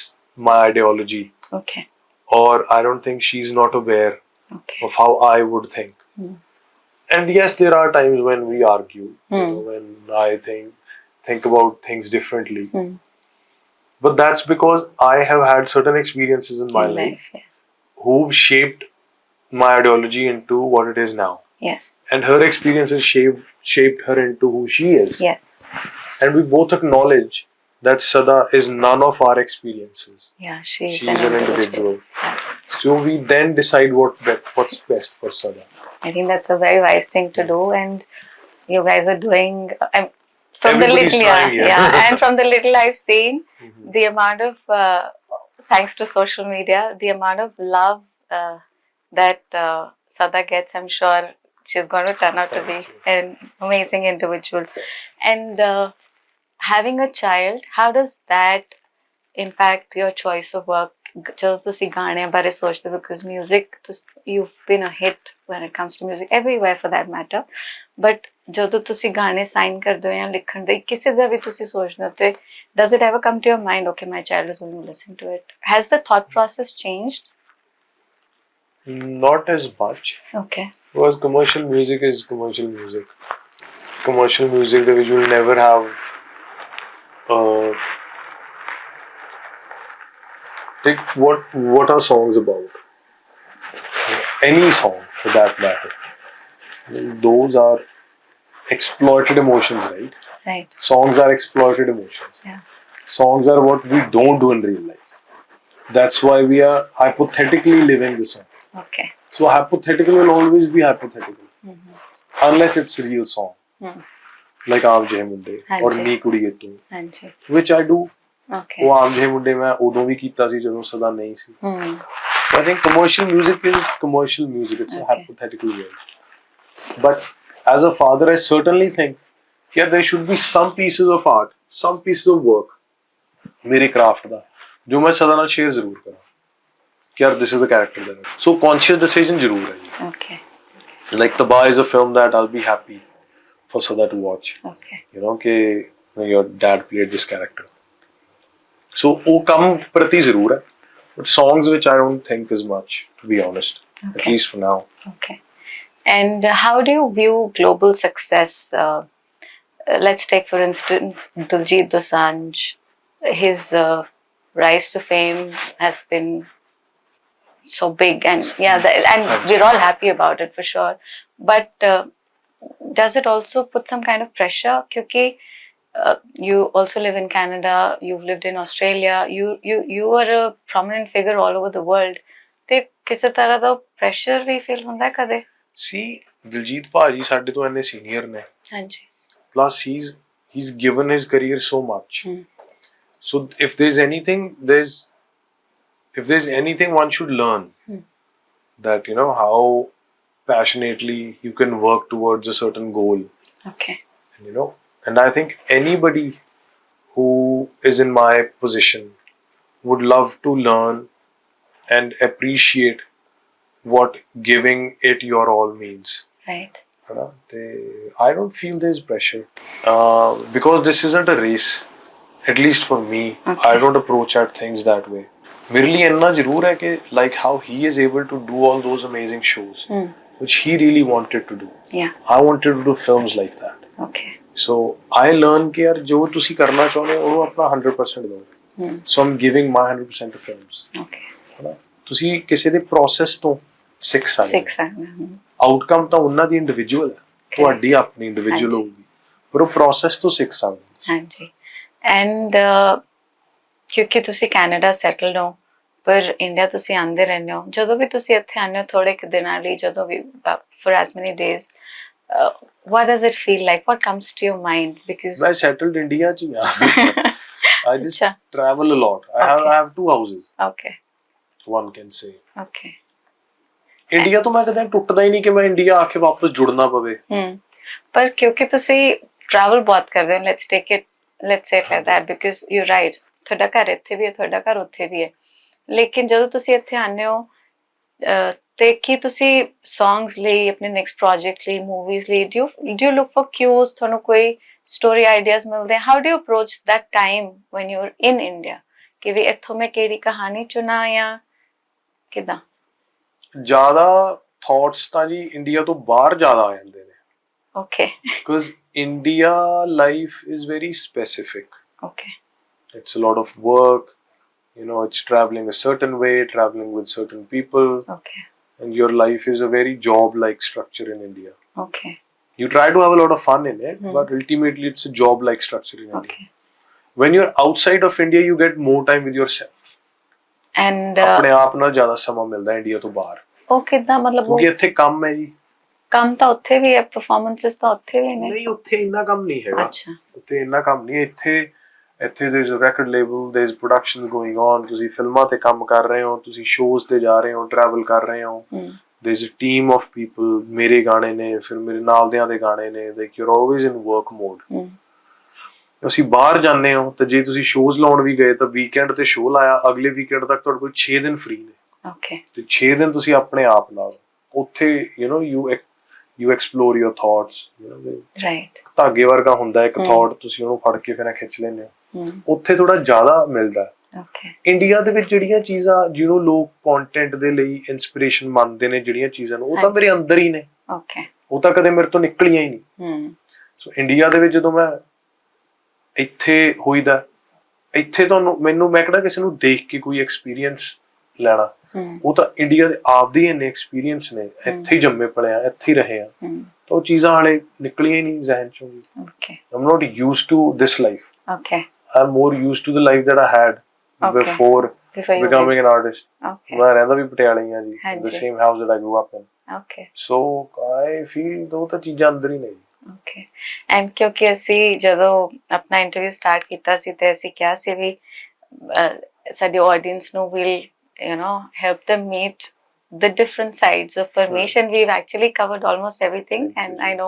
my ideology. Okay. Or I don't think she's not aware of how I would think. And yes, there are times when we argue, you know, when I think about things differently. But that's because I have had certain experiences in my life who've shaped my ideology into what it is now. Yes. And her experiences shaped her into who she is. Yes. And we both acknowledge that Sada is none of our experiences. Yeah, she's an individual. Yeah. So we then decide what's best for Sada. I think that's a very wise thing to do, and you guys are doing. From the little, and from the little I've seen, the amount of thanks to social media, the amount of love that Sada gets, I'm sure she's going to turn out to be an amazing individual. And having a child, how does that impact your choice of work? ਜਦੋਂ ਤੁਸੀਂ ਗਾਣਿਆਂ ਬਾਰੇ ਸੋਚਦੇ ਹੋ, because music, you've been a hit when it comes to music everywhere for that matter, but ਜਦੋਂ ਤੁਸੀਂ ਗਾਣੇ sign ਕਰਦੇ ਹੋ ਜਾਂ ਲਿਖਣ ਦੇ ਕਿਸੇ ਦਾ ਵੀ ਤੁਸੀਂ ਸੋਚਦੇ ਹੋ ਤੇ does it ever come to your mind, okay, my child is going to listen to it? Has the thought process changed? Not as much. Okay. Because commercial music is commercial music. Commercial music that you will never have like what are songs about? Any song for that matter. Those are exploited emotions, right? Right. Songs are exploited emotions. Yeah. Songs are what we don't do in real life. That's why we are hypothetically living the song. Okay. So hypothetical will always be hypothetical. Unless it's a real song. Like Aam Jehe Munde or Nee Kudiye Tu. Which I do. Okay. ਉਹ ਆਮ ਜਿਹੇ ਮੁੰਡੇ ਮੈਂ ਉਦੋਂ ਵੀ ਕੀਤਾ ਸੀ ਜਦੋਂ ਸਦਾ ਨਹੀਂ ਸੀ। So I think commercial music is commercial music. It's a hypothetical world. But as a father, I certainly think there should be some pieces of art, some pieces of work ਮੇਰੇ craft ਦਾ ਜੋ ਮੈਂ ਸਦਾ ਨਾਲ share ਜ਼ਰੂਰ ਕਰਾਂ ਕਿ ਯਾਰ this is the character that so conscious decision ਜ਼ਰੂਰ ਹੈ। Okay. Like Taba is a film that I'll be happy for Sada to watch. Okay. You know कि your dad played this character. So ਉਹ ਕੰਮ ਪ੍ਰਤੀ ਜ਼ਰੂਰ ਹੈ, but songs which I don't think as much, to be honest, at least for now. Okay. And how do you view global success? Let's take for instance Diljit Dosanjh. His rise to fame has been so big, and and we're all happy about it for sure. But does it also put some kind of pressure? Because you also live in Canada, you've lived in Australia, you are a prominent figure all over the world. ਤੇ ਕਿਸੇ ਤਰ੍ਹਾਂ ਦਾ pressure ਵੀ feel ਹੁੰਦਾ ਕਦੇ? See, Diljit ਭਾਜੀ ਸਾਡੇ ਤੋਂ ਇੰਨੇ senior ਨੇ। ਹਾਂਜੀ। Plus he's given his career so much. So if there's anything one should learn, that how passionately you can work towards a certain goal. Okay. And I think anybody who is in my position would love to learn and appreciate what giving it your all means. Right. I don't feel there's pressure because this isn't a race. At least for me, Okay. I don't approach at things that way. मेरे लिए इतना जरूर है कि like how he is able to do all those amazing shows, which he really wanted to do. Yeah. I wanted to do films like that. Okay. So I learn कि यार जो तुसी करना चाहते हो वो अपना 100% दो. So I'm giving my 100% to films. Okay. है ना? तुसी किसी दे process तो सिख सकते हो. Outcome ਤਾਂ ਉਹਨਾਂ ਦੀ individual ਹੈ. ਤੁਹਾਡੀ ਆਪਣੀ individual ਹੋਊਗੀ. ਪਰ ਉਹ process ਤੋਂ ਸਿੱਖ ਸਕਦੇ ਹੋ. ਹਾਂਜੀ. And ਕਿਉਂਕਿ ਤੁਸੀਂ ਕੈਨੇਡਾ ਸੈਟਲਡ ਹੋ ਪਰ ਇੰਡੀਆ ਤੁਸੀਂ ਆਂਦੇ ਰਹਿੰਦੇ ਹੋ ਜਦੋਂ ਵੀ ਤੁਸੀਂ ਇੱਥੇ ਆਉਂਦੇ ਹੋ ਥੋੜੇ ਕੁ ਦਿਨਾਂ ਲਈ ਜਦੋਂ ਵੀ for as many days what does it feel like, what comes to your mind? Because मैं settled India ਚ ਹੀ ਹਾਂ. I just travel a lot. I have 2 houses. Okay. One can say. Okay. India ਤੋਂ ਮੈਂ ਕਦੇ ਟੁੱਟਦਾ ਹੀ ਨਹੀਂ ਕਿ ਮੈਂ ਇੰਡੀਆ ਆ ਕੇ ਵਾਪਸ ਜੁੜਨਾ ਪਵੇ. ਪਰ ਕਿਉਂਕਿ ਤੁਸੀਂ travel ਬਹੁਤ ਕਰਦੇ ਹੋ, let's say it like that, because you're right, ਤੁਹਾਡਾ ਘਰ ਇੱਥੇ ਵੀ ਹੈ ਤੁਹਾਡਾ ਘਰ ਉੱਥੇ ਵੀ ਹੈ ਲੇਕਿਨ ਜਦੋਂ ਤੁਸੀਂ ਇੱਥੇ ਆਉਂਦੇ ਹੋ ਤੇ ਕੀ ਤੁਸੀਂ songs ਲਈ ਆਪਣੇ next project ਲਈ movies ਲਈ do you look for cues, ਤੁਹਾਨੂੰ ਕੋਈ story ideas ਮਿਲਦੇ how do you approach that time when you're in India ਕਿ ਵੀ ਇੱਥੋਂ ਮੈਂ ਕਿਹੜੀ ਕਹਾਣੀ ਚੁਣਾ ਜਾਂ ਕਿਦਾਂ? ਜ਼ਿਆਦਾ thoughts ਤਾਂ ਜੀ ਇੰਡੀਆ ਤੋਂ ਬਾਹਰ ਜ਼ਿਆਦਾ ਆ ਜਾਂਦੇ ਨੇ. Okay. Because India life is very specific. Okay. It's a lot of work, it's traveling a certain way, traveling with certain people. Okay. And your life is a very job-like structure in India. Okay. You try to have a lot of fun in it, but ultimately it's a job-like structure in India. Okay. When you're outside of India, you get more time with yourself. And ਆਪਣੇ ਆਪ ਨਾਲ ਜ਼ਿਆਦਾ ਸਮਾਂ ਮਿਲਦਾ India ਤੋਂ ਬਾਹਰ. ਉਹ ਕਿੱਦਾਂ ਮਤਲਬ ਕਿਉਂਕਿ ਇੱਥੇ ਕੰਮ ਹੈ ਜੀ. ਕੰਮ ਤਾਂ ਉੱਥੇ ਵੀ ਹੈ, ਪਰਫਾਰਮੈਂਸਸ ਤਾਂ ਉੱਥੇ ਵੀ ਨੇ. ਨਹੀਂ ਉੱਥੇ ਇੰਨਾ ਕੰਮ ਨਹੀਂ ਹੈਗਾ. ਅੱਛਾ. ਉੱਥੇ ਇੰਨਾ ਕੰਮ ਨਹੀਂ. ਇੱਥੇ there is a record label, there is production going on. ਤੁਸੀਂ ਫਿਲਮਾਂ ਤੇ ਕੰਮ ਕਰ ਰਹੇ ਹੋ, ਤੁਸੀਂ ਸ਼ੋਜ਼ ਤੇ ਜਾ ਰਹੇ ਹੋ, ਟਰੈਵਲ ਕਰ ਰਹੇ ਹੋ. There is a team of people. ਮੇਰੇ ਗਾਣੇ ਨੇ, ਫਿਰ ਮੇਰੇ ਨਾਲਦਿਆਂ ਦੇ ਗਾਣੇ ਨੇ. Like you're always in work mode. ਅਸੀਂ ਬਾਹਰ ਜਾਂਦੇ ਹੋ ਤਾਂ ਜੇ ਤੁਸੀਂ ਸ਼ੋਜ਼ ਲਾਉਣ ਵੀ ਗਏ ਤਾਂ ਵੀਕਐਂਡ ਤੇ ਸ਼ੋਅ ਲਾਇਆ, ਅਗਲੇ ਵੀਕਐਂਡ ਤੱਕ ਤੁਹਾਡੇ ਕੋਲ 6 ਦਿਨ ਫ੍ਰੀ ਨੇ. Okay. ਤੇ 6 ਦਿਨ ਤੁਸੀਂ ਆਪਣੇ ਆਪ ਨਾਲ ਉੱਥੇ you explore your thoughts. Right. ਧਾਗੇ ਵਰਗਾ ਹੁੰਦਾ ਇੱਕ ਥਾਟ, ਤੁਸੀਂ ਉਹਨੂੰ ਫੜ ਕੇ ਫਿਰ ਖਿੱਚ ਲੈਂਦੇ ਹੋ. ਉੱਥੇ ਥੋੜਾ ਜ਼ਿਆਦਾ ਮਿਲਦਾ. Okay. ਇੰਡੀਆ ਦੇ ਵਿੱਚ ਜਿਹੜੀਆਂ ਚੀਜ਼ਾਂ ਜਿਹਨੂੰ ਲੋਕ ਕੰਟੈਂਟ ਦੇ ਲਈ ਇਨਸਪੀਰੇਸ਼ਨ ਮੰਨਦੇ ਨੇ, ਜਿਹੜੀਆਂ ਚੀਜ਼ਾਂ ਨੂੰ ਉਹ ਤਾਂ ਮੇਰੇ ਅੰਦਰ ਹੀ ਨੇ. Okay. ਉਹ ਤਾਂ ਕਦੇ ਮੇਰੇ ਤੋਂ ਨਿਕਲੀਆਂ ਹੀ ਨਹੀਂ. ਸੋ ਇੰਡੀਆ ਦੇ ਵਿੱਚ ਜਦੋਂ ਮੈਂ ਇੱਥੇ ਹੋਈਦਾ, ਇੱਥੇ ਮੈਨੂੰ ਮੈਂ ਕਿਹੜਾ ਕਿਸੇ ਨੂੰ ਦੇਖ ਕੇ ਕੋਈ ਐਕਸਪੀਰੀਅੰਸ ਲੈਣਾ. ਉਹ ਤਾਂ ਇੰਡੀਆ ਦੇ ਆਪਦੇ ਇੰਨੇ ਐਕਸਪੀਰੀਅੰਸ ਨੇ, ਇੱਥੇ ਹੀ ਜੰਮੇ ਪਲੇ ਆ, ਇੱਥੇ ਹੀ ਰਹੇ ਆ, ਤਾਂ ਉਹ ਚੀਜ਼ਾਂ ਹਾਲੇ ਨਿਕਲੀਆਂ ਹੀ ਨਹੀਂ ਜ਼ਹਿਨ ਚੋਂ. I'm not used to this life. Okay. I'm more used to the life that I had before becoming an artist. ਮੈਂ ਰਹਿੰਦਾ ਵੀ ਪਟਿਆਲੇ ਹੀ ਆ ਜੀ, the same house that I grew up in. Okay. So I feel ਦੋ ਤਾਂ ਚੀਜ਼ਾਂ ਅੰਦਰ ਹੀ ਨੇ. Okay. And ਕਿਉਂਕਿ ਅਸੀਂ ਜਦੋਂ ਆਪਣਾ ਇੰਟਰਵਿਊ ਸਟਾਰਟ ਕੀਤਾ ਸੀ ਤੇ ਅਸੀਂ ਕਿਹਾ ਸੀ ਵੀ ਸਾਡੇ ਆਡੀਅנס ਨੂੰ will help them meet the different sides of Parmish, and we've actually covered almost everything. And I know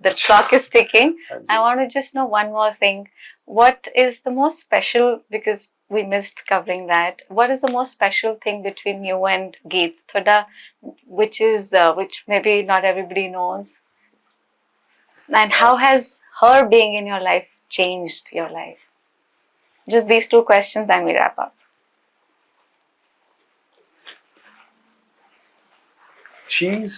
the clock is ticking. I want to just know one more thing. What is the most special, because we missed covering that, what is the most special thing between you and Geet Thoda, which maybe not everybody knows, and how has her being in your life changed your life? Just these 2 questions and we wrap up. She's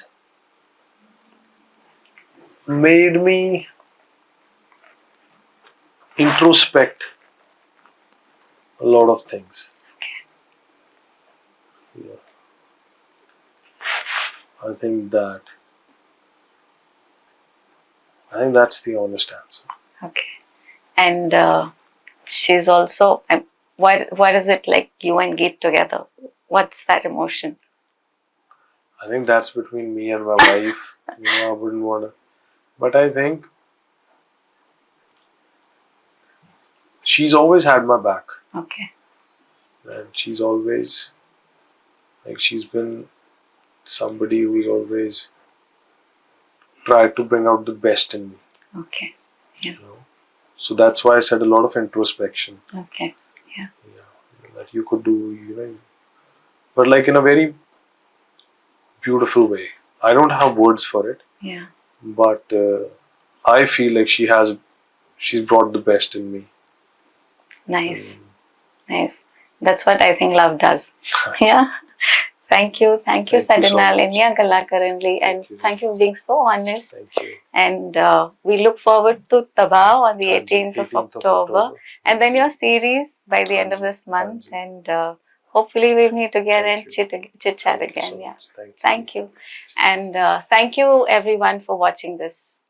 made me introspect a lot of things. Okay. Yeah. I think that's the honest answer. Okay. And she's also, what is it like you and Geet together? What's that emotion? I think that's between me and my wife. I wouldn't want to. But I think she's always had my back, Okay. and she's always, like, she's been somebody who's always tried to bring out the best in me. Okay. Yeah. You know? So that's why I said a lot of introspection. Okay. Yeah. Yeah, that you could do, you know, but like in a very beautiful way. I don't have words for it, Yeah. but I feel like she's brought the best in me. Nice. Nice. That's what I think love does. Yeah. Thank you. Thank you, Thank you so Sadinal, much. India Galla Karanli, and Thank you. thank you for being so honest. Thank you. And we look forward to Tabao on the 18th of 18th of October, and then your series by the end of this month. And hopefully we meet again and chit chat again. Yeah. Thank you. Thank you. And thank you everyone for watching this.